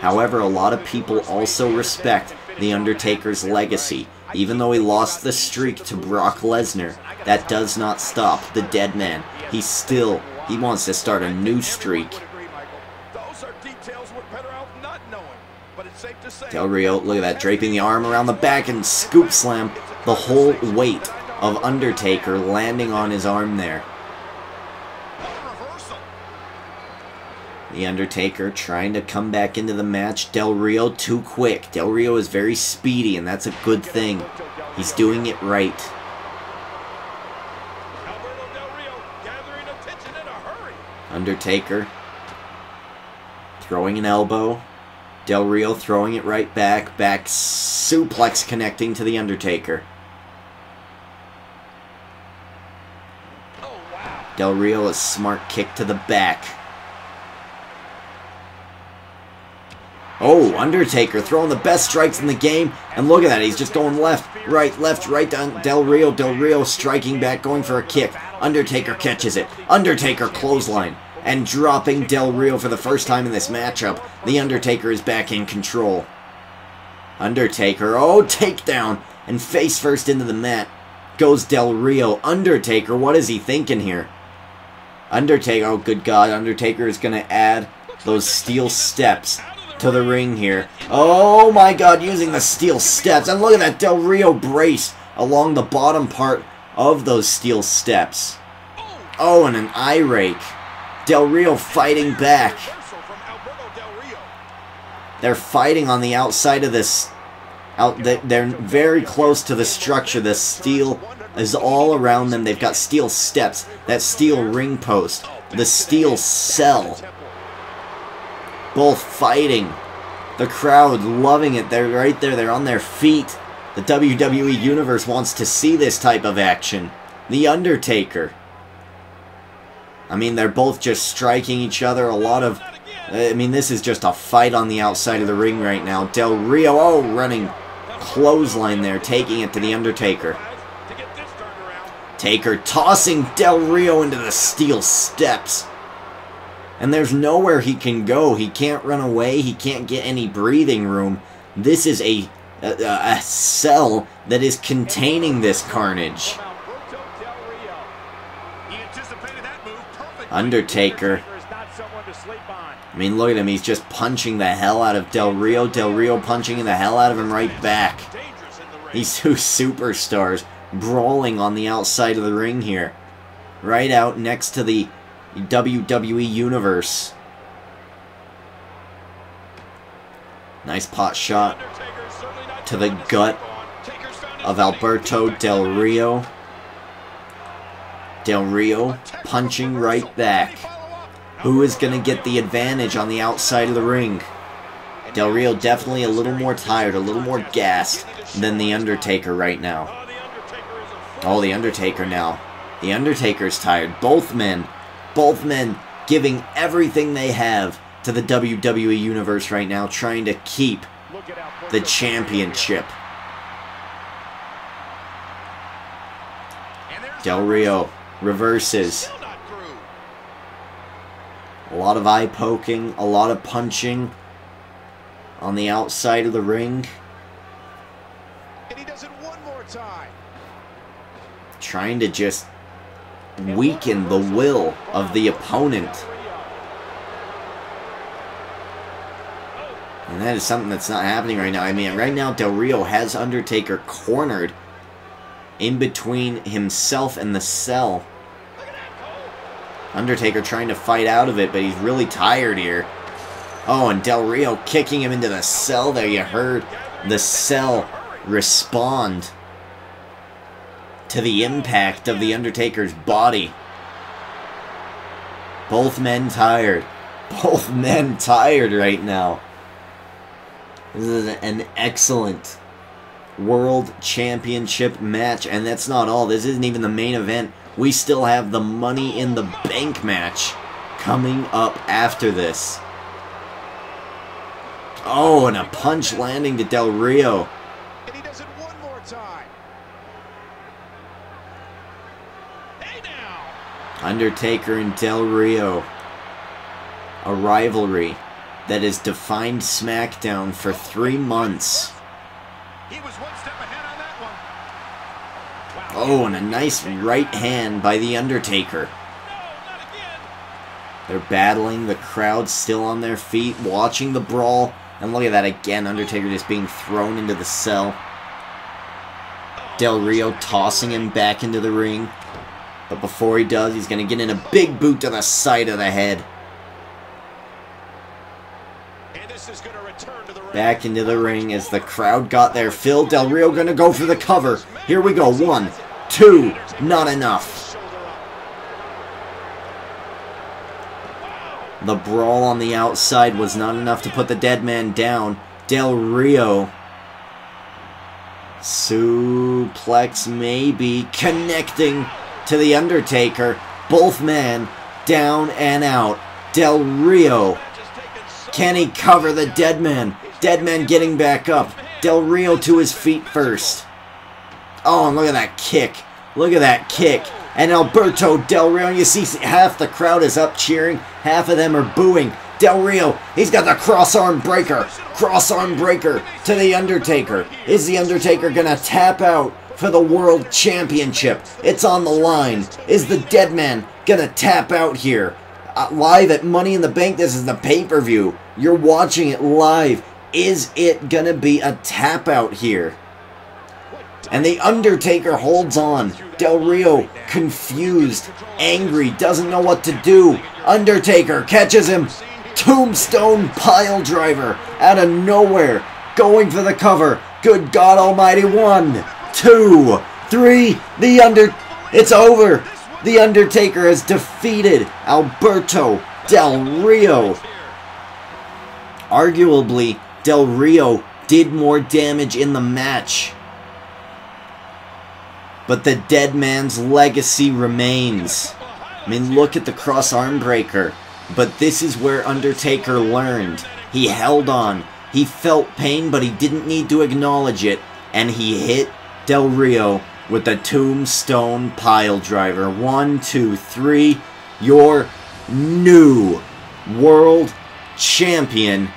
However, a lot of people also respect The Undertaker's legacy. Even though he lost the streak to Brock Lesnar, that does not stop the dead man. He wants to start a new streak. Del Rio, look at that, draping the arm around the back and scoop slam. The whole weight of Undertaker landing on his arm there. The Undertaker trying to come back into the match. Del Rio too quick. Del Rio is very speedy, and that's a good thing. He's doing it right. Undertaker throwing an elbow. Del Rio throwing it right back. Back suplex connecting to the Undertaker. Del Rio, a smart kick to the back. Oh, Undertaker throwing the best strikes in the game. And look at that, he's just going left, right down Del Rio. Del Rio striking back, going for a kick. Undertaker catches it. Undertaker clothesline. And dropping Del Rio for the first time in this matchup. The Undertaker is back in control. Undertaker, oh, takedown. And face first into the mat goes Del Rio. Undertaker, what is he thinking here? Undertaker, oh good God, Undertaker is going to add those steel steps to the ring here. Oh my God, using the steel steps. And look at that Del Rio brace along the bottom part of those steel steps. Oh, and an eye rake. Del Rio fighting back. They're fighting on the outside of this. They're very close to the structure. The steel is all around them. They've got steel steps. That steel ring post. The steel cell. Both fighting. The crowd loving it. They're right there. They're on their feet. The WWE Universe wants to see this type of action. The Undertaker. I mean, they're both just striking each other. A lot of... I mean, this is just a fight on the outside of the ring right now. Del Rio, oh, running clothesline there. Taking it to the Undertaker. Taker tossing Del Rio into the steel steps. And there's nowhere he can go. He can't run away. He can't get any breathing room. This is a cell that is containing this carnage. Undertaker. I mean, look at him. He's just punching the hell out of Del Rio. Del Rio punching the hell out of him right back. These two superstars brawling on the outside of the ring here. Right out next to the WWE Universe. Nice pot shot to the gut of Alberto Del Rio. Del Rio punching right back. Who is going to get the advantage on the outside of the ring? Del Rio definitely a little more tired, a little more gassed than the Undertaker right now. Oh, the Undertaker now. The Undertaker's tired. Both men giving everything they have to the WWE Universe right now, trying to keep the championship. Del Rio reverses. A lot of eye poking, a lot of punching on the outside of the ring. And he does it one more time. Trying to just weaken the will of the opponent. And that is something that's not happening right now. I mean, right now Del Rio has Undertaker cornered in between himself and the cell. Undertaker trying to fight out of it, but he's really tired here. Oh, and Del Rio kicking him into the cell there. You heard the cell respond to the impact of the Undertaker's body. Both men tired. Both men tired right now. This is an excellent World Championship match, and that's not all. This isn't even the main event. We still have the Money in the Bank match coming up after this. Oh, and a punch landing to Del Rio. And he does it one more time. Hey now. Undertaker and Del Rio. A rivalry that has defined SmackDown for 3 months. He was one step ahead on that one. Oh, and a nice right hand by The Undertaker. No, not again. They're battling, the crowd still on their feet, watching the brawl. And look at that again, Undertaker just being thrown into the cell. Del Rio tossing him back into the ring. But before he does, he's going to get in a big boot to the side of the head. And this is going to return to the ring. Back into the ring as the crowd got their fill. Del Rio going to go for the cover. Here we go. 1, 2, not enough. The brawl on the outside was not enough to put the dead man down. Del Rio. Suplex maybe. Connecting to the Undertaker. Both men down and out. Del Rio. Can he cover the dead man? Dead man getting back up. Del Rio to his feet first. Oh, and look at that kick. Look at that kick. And Alberto Del Rio, you see half the crowd is up cheering. Half of them are booing. Del Rio, he's got the cross-arm breaker. Cross-arm breaker to the Undertaker. Is the Undertaker going to tap out for the World Championship? It's on the line. Is the dead man going to tap out here? Live at Money in the Bank, this is the pay-per-view. You're watching it live. Is it going to be a tap out here? And the Undertaker holds on. Del Rio, confused, angry, doesn't know what to do. Undertaker catches him. Tombstone pile driver out of nowhere. Going for the cover. Good God Almighty. 1, 2, 3. It's over. The Undertaker has defeated Alberto Del Rio. Arguably, Del Rio did more damage in the match. But the dead man's legacy remains. I mean, look at the cross-arm breaker. But this is where Undertaker learned. He held on. He felt pain, but he didn't need to acknowledge it. And he hit Del Rio with the Tombstone pile driver. 1, 2, 3. Your new World Champion,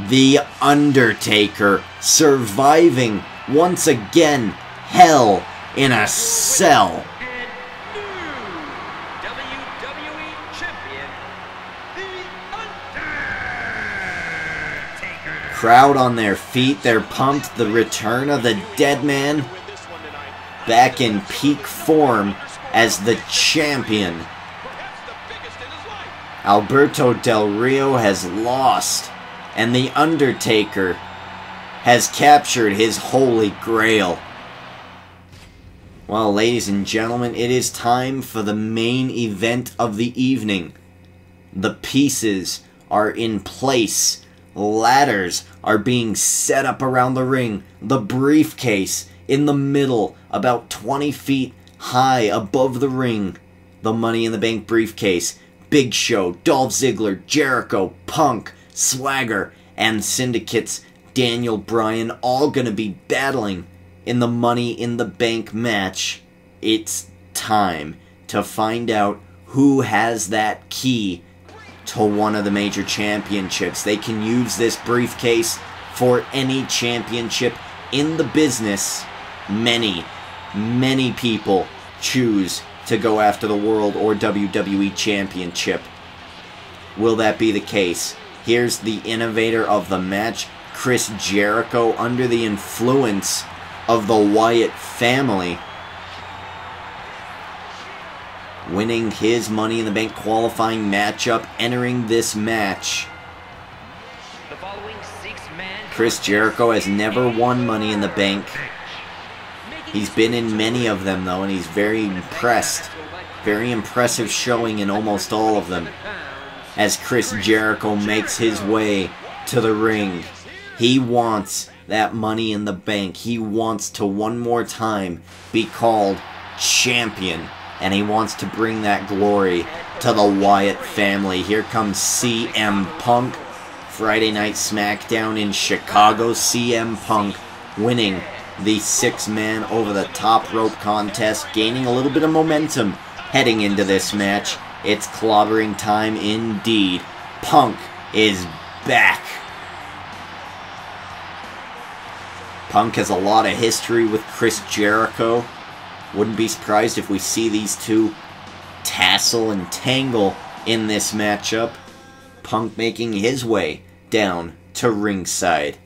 The Undertaker, surviving once again hell in a cell. And new WWE Champion, The Undertaker. Crowd on their feet, they're pumped. The return of the dead man back in peak form as the champion. Alberto Del Rio has lost, and The Undertaker has captured his holy grail. Well, ladies and gentlemen, it is time for the main event of the evening. The pieces are in place. Ladders are being set up around the ring. The briefcase in the middle, about 20 feet high above the ring. The Money in the Bank briefcase. Big Show, Dolph Ziggler, Jericho, Punk, Swagger, and Syndicate's Daniel Bryan all going to be battling in the Money in the Bank match. It's time to find out who has that key to one of the major championships. They can use this briefcase for any championship in the business. Many people choose to go after the World or WWE Championship. Will that be the case? Here's the innovator of the match, Chris Jericho, under the influence of the Wyatt family, winning his Money in the Bank qualifying matchup, entering this match. Chris Jericho has never won Money in the Bank. He's been in many of them, though, and he's very impressed. Very impressive showing in almost all of them. As Chris Jericho makes his way to the ring, he wants that Money in the Bank. He wants to one more time be called champion, and he wants to bring that glory to the Wyatt family. Here comes CM Punk. Friday Night SmackDown in Chicago. CM Punk winning the 6-man over the top rope contest, gaining a little bit of momentum heading into this match. It's clobbering time indeed. Punk is back. Punk has a lot of history with Chris Jericho. Wouldn't be surprised if we see these two tassel and tangle in this matchup. Punk making his way down to ringside.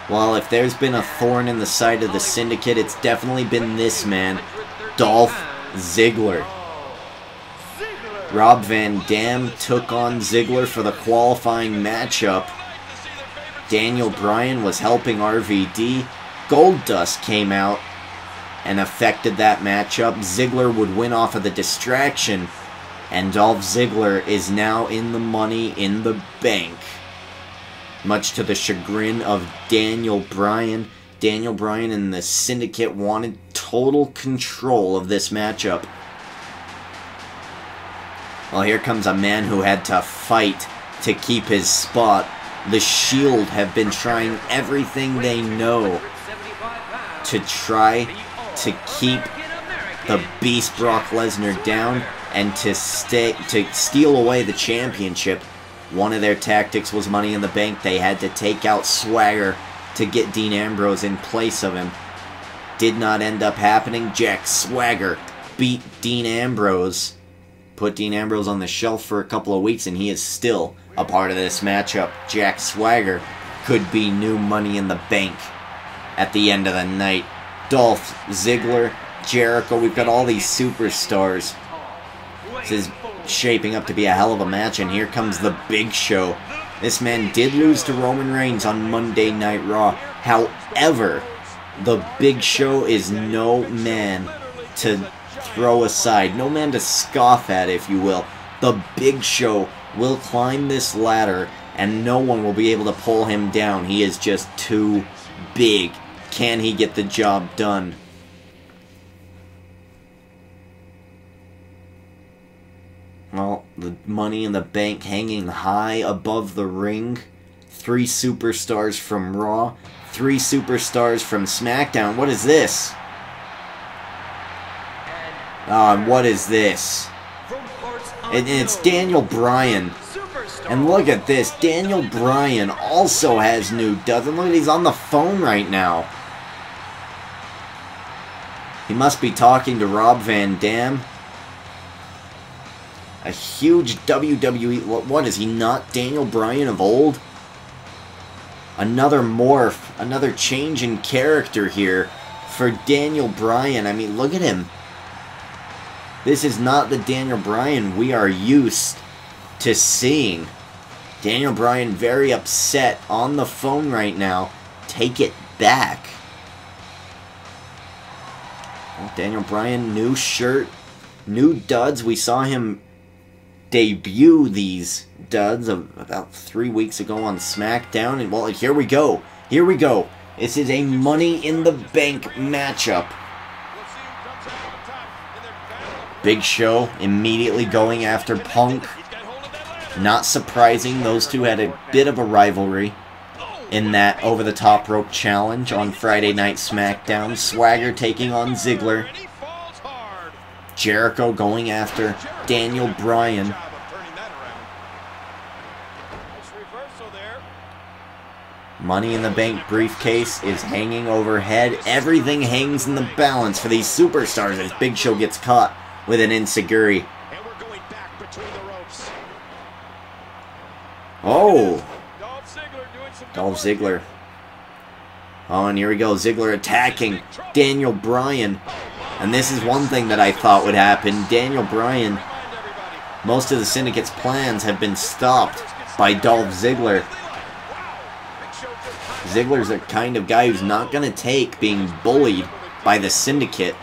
Well, if there's been a thorn in the side of the Syndicate, it's definitely been this man, Dolph Ziggler. Rob Van Dam took on Ziggler for the qualifying matchup. Daniel Bryan was helping RVD. Goldust came out and affected that matchup. Ziggler would win off of the distraction, and Dolph Ziggler is now in the Money in the Bank. Much to the chagrin of Daniel Bryan. Daniel Bryan and the Syndicate wanted total control of this matchup. Well, here comes a man who had to fight to keep his spot. The Shield have been trying everything they know to try to keep the Beast Brock Lesnar down and to steal away the championship. One of their tactics was Money in the Bank. They had to take out Swagger to get Dean Ambrose in place of him. Did not end up happening. Jack Swagger beat Dean Ambrose. Put Dean Ambrose on the shelf for a couple of weeks, and he is still a part of this matchup. Jack Swagger could be new Money in the Bank at the end of the night. Dolph Ziggler, Jericho, we've got all these superstars. This is shaping up to be a hell of a match, and here comes the Big Show. This man did lose to Roman Reigns on Monday Night Raw. However, the Big Show is no man to throw aside, no man to scoff at, if you will. The Big Show will climb this ladder, and no one will be able to pull him down. He is just too big. Can he get the job done? Well, the Money in the Bank hanging high above the ring. 3 superstars from Raw. 3 superstars from SmackDown. What is this? What is this? And it's Daniel Bryan. And look at this. Daniel Bryan also has new duds. And look, he's on the phone right now. He must be talking to Rob Van Dam. A huge WWE... What is he not? Daniel Bryan of old? Another morph. Another change in character here for Daniel Bryan. I mean, look at him. This is not the Daniel Bryan we are used to seeing. Daniel Bryan very upset on the phone right now. Take it back. Well, Daniel Bryan, new shirt, new duds. We saw him debut these duds about 3 weeks ago on SmackDown. And, well, here we go. Here we go. This is a Money in the Bank matchup. Big Show immediately going after Punk. Not surprising, those two had a bit of a rivalry in that over-the-top rope challenge on Friday Night SmackDown. Swagger taking on Ziggler. Jericho going after Daniel Bryan. Money in the Bank briefcase is hanging overhead. Everything hangs in the balance for these superstars as Big Show gets caught with an enziguri. Oh! Dolph Ziggler. Oh, and here we go. Ziggler attacking Daniel Bryan. And this is one thing that I thought would happen. Daniel Bryan, most of the Syndicate's plans have been stopped by Dolph Ziggler. Ziggler's the kind of guy who's not going to take being bullied by the Syndicate.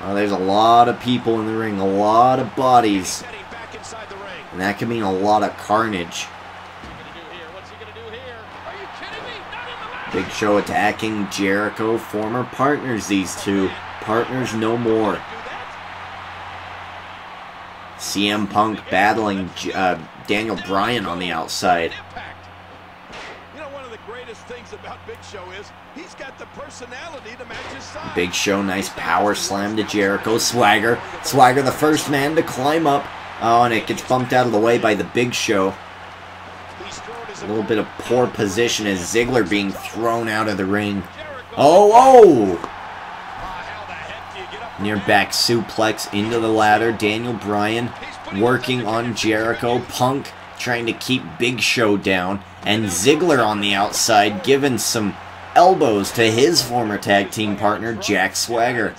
Oh, there's a lot of people in the ring, a lot of bodies. And that could mean a lot of carnage. Big Show attacking Jericho, former partners these two. Partners no more. CM Punk battling Daniel Bryan on the outside. Big Show, nice power slam to Jericho. Swagger the first man to climb up. Oh, and it gets bumped out of the way by the Big Show. A little bit of poor position as Ziggler being thrown out of the ring. Oh! Near back suplex into the ladder. Daniel Bryan working on Jericho. Punk trying to keep Big Show down. And Ziggler on the outside giving some elbows to his former tag team partner, Jack Swagger.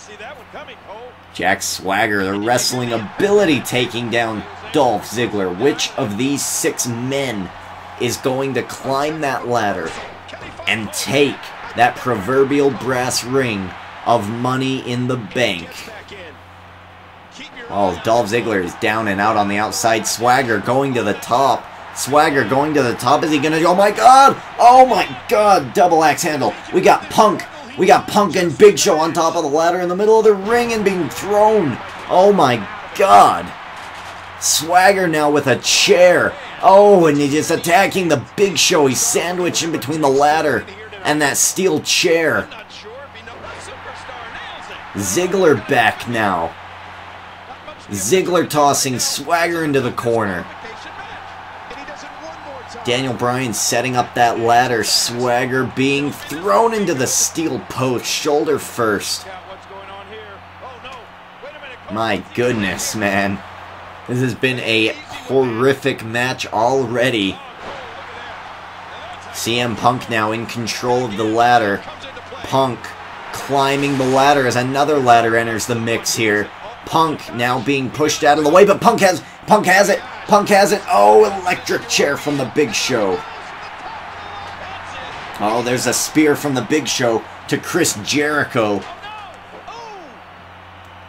Jack Swagger, the wrestling ability, taking down Dolph Ziggler. Which of these 6 men is going to climb that ladder and take that proverbial brass ring of Money in the Bank? Oh, Dolph Ziggler is down and out on the outside. Swagger going to the top. Swagger going to the top. Is he going to... Oh my God! Oh my God! Double axe handle. We got Punk. We got Punk and Big Show on top of the ladder in the middle of the ring and being thrown. Oh my God! Swagger now with a chair. Oh, and he's just attacking the Big Show. He's sandwiched in between the ladder and that steel chair. Ziggler back now. Ziggler tossing Swagger into the corner. Daniel Bryan setting up that ladder. Swagger being thrown into the steel post, shoulder first. My goodness, man. This has been a horrific match already. CM Punk now in control of the ladder. Punk climbing the ladder as another ladder enters the mix here. Punk now being pushed out of the way, but Punk has it. Punk has it. Oh, electric chair from the Big Show. Oh, there's a spear from the Big Show to Chris Jericho.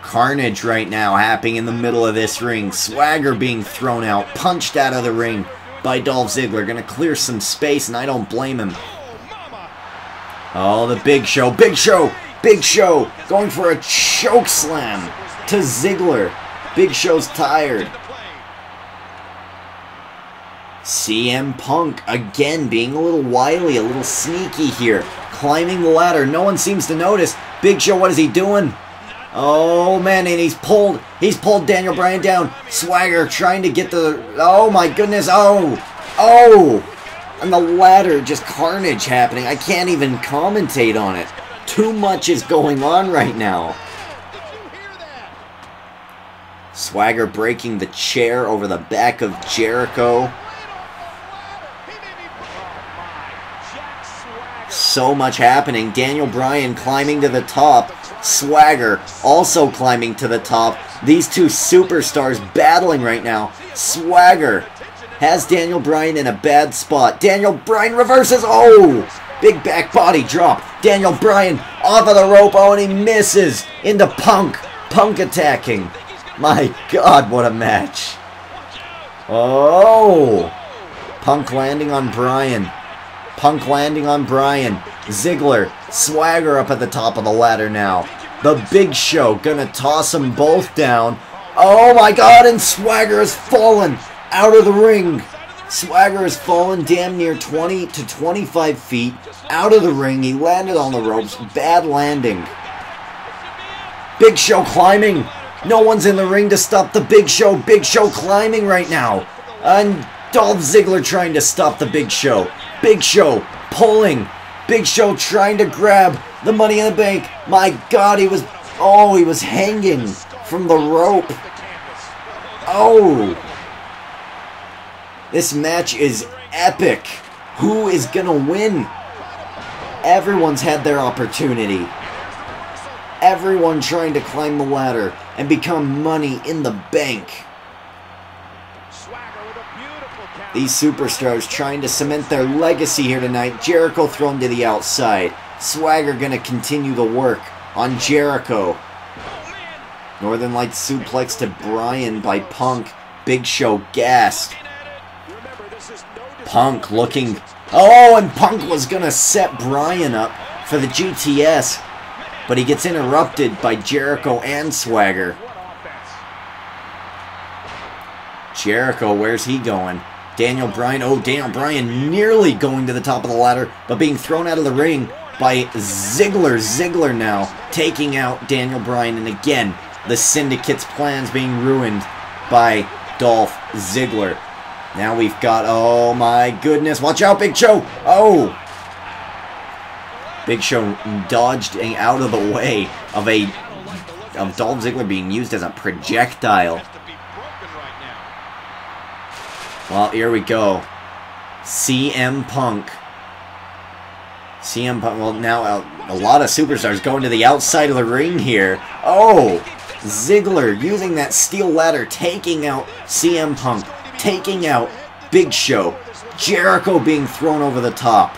Carnage right now happening in the middle of this ring. Swagger being thrown out, punched out of the ring by Dolph Ziggler. Gonna clear some space, and I don't blame him. Oh, the Big Show. Big Show going for a choke slam to Ziggler. Big Show's tired. CM Punk again being a little wily, a little sneaky here. Climbing the ladder. No one seems to notice. Big Show, what is he doing? Oh man, and he's pulled Daniel Bryan down. Swagger trying to get the... Oh my goodness. Oh! On the ladder, just carnage happening. I can't even commentate on it. Too much is going on right now. Swagger breaking the chair over the back of Jericho. So much happening. Daniel Bryan climbing to the top. Swagger also climbing to the top. These two superstars battling right now. Swagger has Daniel Bryan in a bad spot. Daniel Bryan reverses. Oh! Big back body drop. Daniel Bryan off of the rope. Oh, and he misses into Punk. Punk attacking. My God, what a match. Oh! Punk landing on Bryan. Punk landing on Bryan. Ziggler. Swagger up at the top of the ladder now. The Big Show gonna toss them both down. Oh my God, and Swagger has fallen out of the ring. Swagger has fallen damn near 20 to 25 feet out of the ring. He landed on the ropes. Bad landing. Big Show climbing. No one's in the ring to stop the Big Show. Big Show climbing right now. And Dolph Ziggler trying to stop the Big Show. Big Show pulling. Big Show trying to grab the Money in the Bank. My God, he was hanging from the rope. Oh. This match is epic. Who is gonna win? Everyone's had their opportunity. Everyone trying to climb the ladder and become Money in the Bank. These superstars trying to cement their legacy here tonight. Jericho thrown to the outside. Swagger gonna continue the work on Jericho. Northern Lights suplex to Bryan by Punk. Big Show gassed. Punk looking... Oh, and Punk was gonna set Bryan up for the GTS. But he gets interrupted by Jericho and Swagger. Jericho, where's he going? Daniel Bryan, oh, Daniel Bryan nearly going to the top of the ladder, but being thrown out of the ring by Ziggler. Ziggler now taking out Daniel Bryan, and again, the Syndicate's plans being ruined by Dolph Ziggler. Now we've got, oh my goodness, watch out, Big Show! Oh! Big Show dodged out of the way of Dolph Ziggler being used as a projectile. Well, here we go. CM Punk. CM Punk, well, now a lot of superstars going to the outside of the ring here. Oh! Ziggler using that steel ladder, taking out CM Punk, taking out Big Show. Jericho being thrown over the top.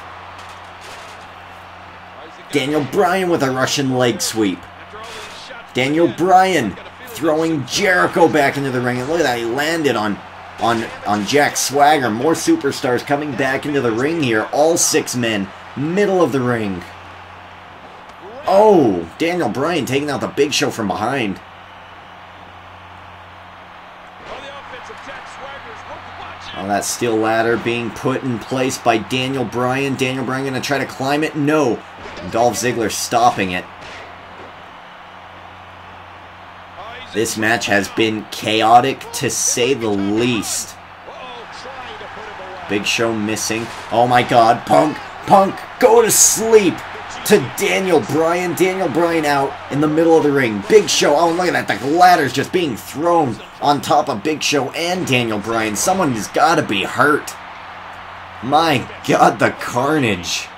Daniel Bryan with a Russian leg sweep. Daniel Bryan throwing Jericho back into the ring. And look at that, he landed on Jack Swagger. More superstars coming back into the ring here. All 6 men. Middle of the ring. Oh, Daniel Bryan taking out the Big Show from behind. Oh, that steel ladder being put in place by Daniel Bryan. Daniel Bryan going to try to climb it. No. Dolph Ziggler stopping it. This match has been chaotic to say the least. Big Show missing. Oh my God. Punk, go to sleep to Daniel Bryan. Daniel Bryan out in the middle of the ring. Big Show, oh look at that. The ladder's just being thrown on top of Big Show and Daniel Bryan. Someone has got to be hurt. My God, the carnage.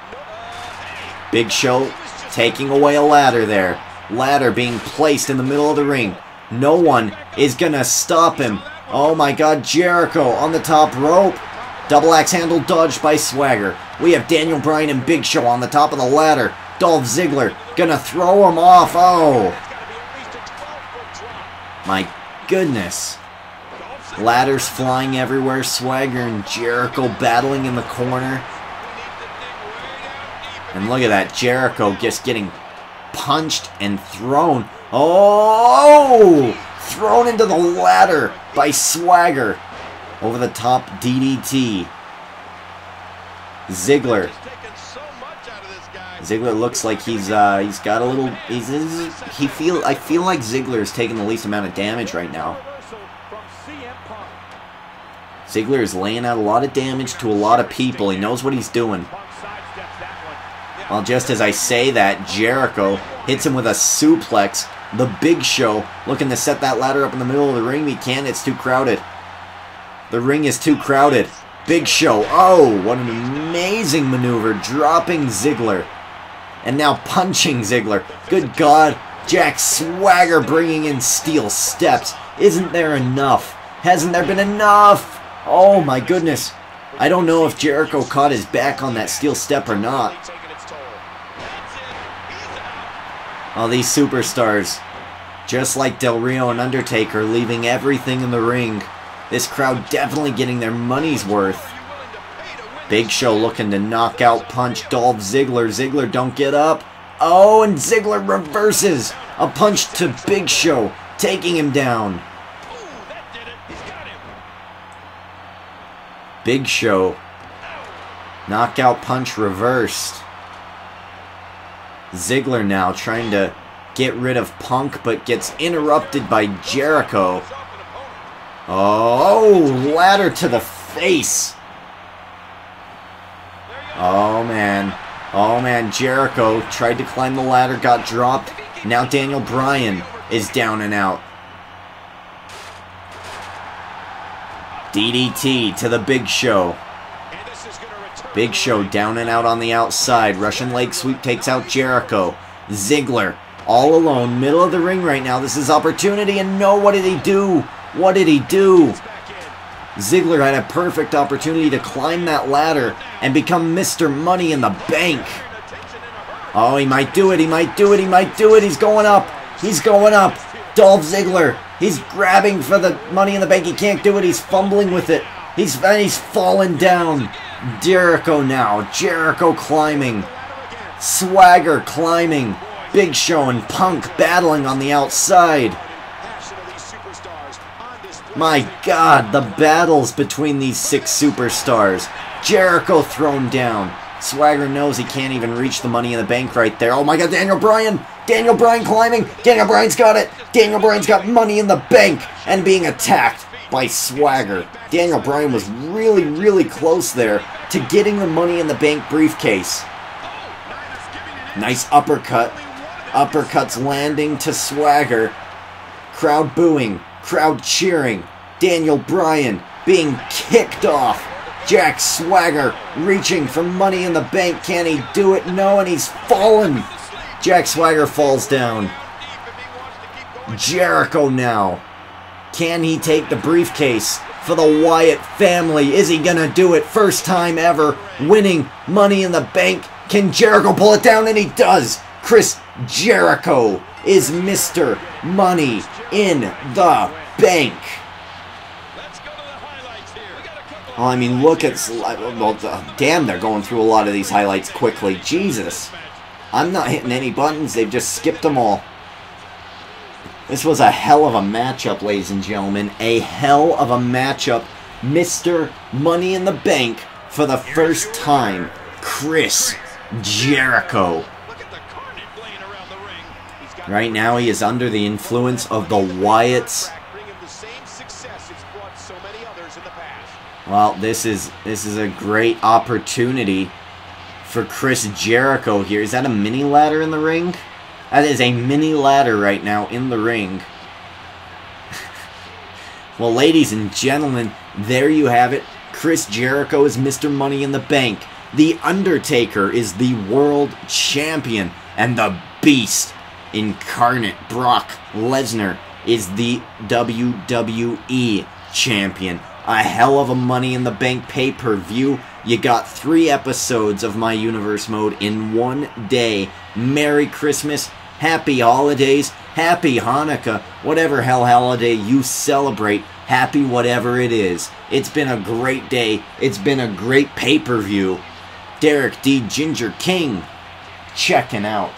Big Show taking away a ladder there. Ladder being placed in the middle of the ring. No one is going to stop him. Oh my God, Jericho on the top rope. Double axe handle dodged by Swagger. We have Daniel Bryan and Big Show on the top of the ladder. Dolph Ziggler going to throw him off. Oh. My goodness. Ladders flying everywhere. Swagger and Jericho battling in the corner. And look at that, Jericho just getting punched and thrown. Oh! Thrown into the ladder by Swagger. Over the top DDT. Ziggler. Ziggler looks like he's got a little. I feel like Ziggler is taking the least amount of damage right now. Ziggler is laying out a lot of damage to a lot of people. He knows what he's doing. Well, just as I say that, Jericho hits him with a suplex. The Big Show looking to set that ladder up in the middle of the ring. He can't. It's too crowded. The ring is too crowded. Big Show. Oh, what an amazing maneuver. Dropping Ziggler. And now punching Ziggler. Good God. Jack Swagger bringing in steel steps. Isn't there enough? Hasn't there been enough? Oh my goodness. I don't know if Jericho caught his back on that steel step or not. Oh, these superstars, just like Del Rio and Undertaker, leaving everything in the ring. This crowd definitely getting their money's worth. Big Show looking to knock out punch Dolph Ziggler. Ziggler don't get up. Oh, and Ziggler reverses a punch to Big Show, taking him down. Big Show, knockout punch reversed. Ziggler now trying to get rid of Punk, but gets interrupted by Jericho. Oh, ladder to the face. Oh man, Jericho tried to climb the ladder, got dropped. Now Daniel Bryan is down and out. DDT to the Big Show. Big Show down and out on the outside. Russian leg sweep takes out Jericho. Ziggler all alone, middle of the ring right now. This is opportunity, and no, what did he do? What did he do? Ziggler had a perfect opportunity to climb that ladder and become Mr. Money in the Bank. Oh, he might do it, he might do it, he might do it. He's going up. He's going up. Dolph Ziggler. He's grabbing for the Money in the Bank. He can't do it. He's fumbling with it. He's fallen down. Jericho now. Jericho climbing. Swagger climbing. Big Show and Punk battling on the outside. My God, the battles between these 6 superstars. Jericho thrown down. Swagger knows he can't even reach the Money in the Bank right there. Oh my God, Daniel Bryan! Daniel Bryan climbing! Daniel Bryan's got it! Daniel Bryan's got Money in the Bank! And being attacked by Swagger. Daniel Bryan was really, really close there to getting the Money in the Bank briefcase. Nice uppercut. Uppercuts landing to Swagger. Crowd booing. Crowd cheering. Daniel Bryan being kicked off. Jack Swagger reaching for Money in the Bank. Can he do it? No, and he's fallen. Jack Swagger falls down. Jericho now. Can he take the briefcase for the Wyatt family? Is he gonna do it? First time ever winning Money in the Bank. Can Jericho pull it down? And he does. Chris Jericho is Mr. Money in the Bank. Well, I mean, look at... Well, damn, they're going through a lot of these highlights quickly. Jesus. I'm not hitting any buttons. They've just skipped them all. This was a hell of a matchup, ladies and gentlemen. A hell of a matchup. Mr. Money in the Bank for the first time. Chris Jericho. Right now, he is under the influence of the Wyatts. Well, this is a great opportunity for Chris Jericho here. Is that a mini ladder in the ring? That is a mini ladder right now in the ring. Well, ladies and gentlemen, there you have it. Chris Jericho is Mr. Money in the Bank. The Undertaker is the world champion. And the Beast incarnate, Brock Lesnar, is the WWE champion. A hell of a Money in the Bank pay-per-view. You got 3 episodes of My Universe Mode in one day. Merry Christmas, Happy Holidays, Happy Hanukkah, whatever hell holiday you celebrate, happy whatever it is. It's been a great day. It's been a great pay-per-view. Derek D. Ginger King checking out.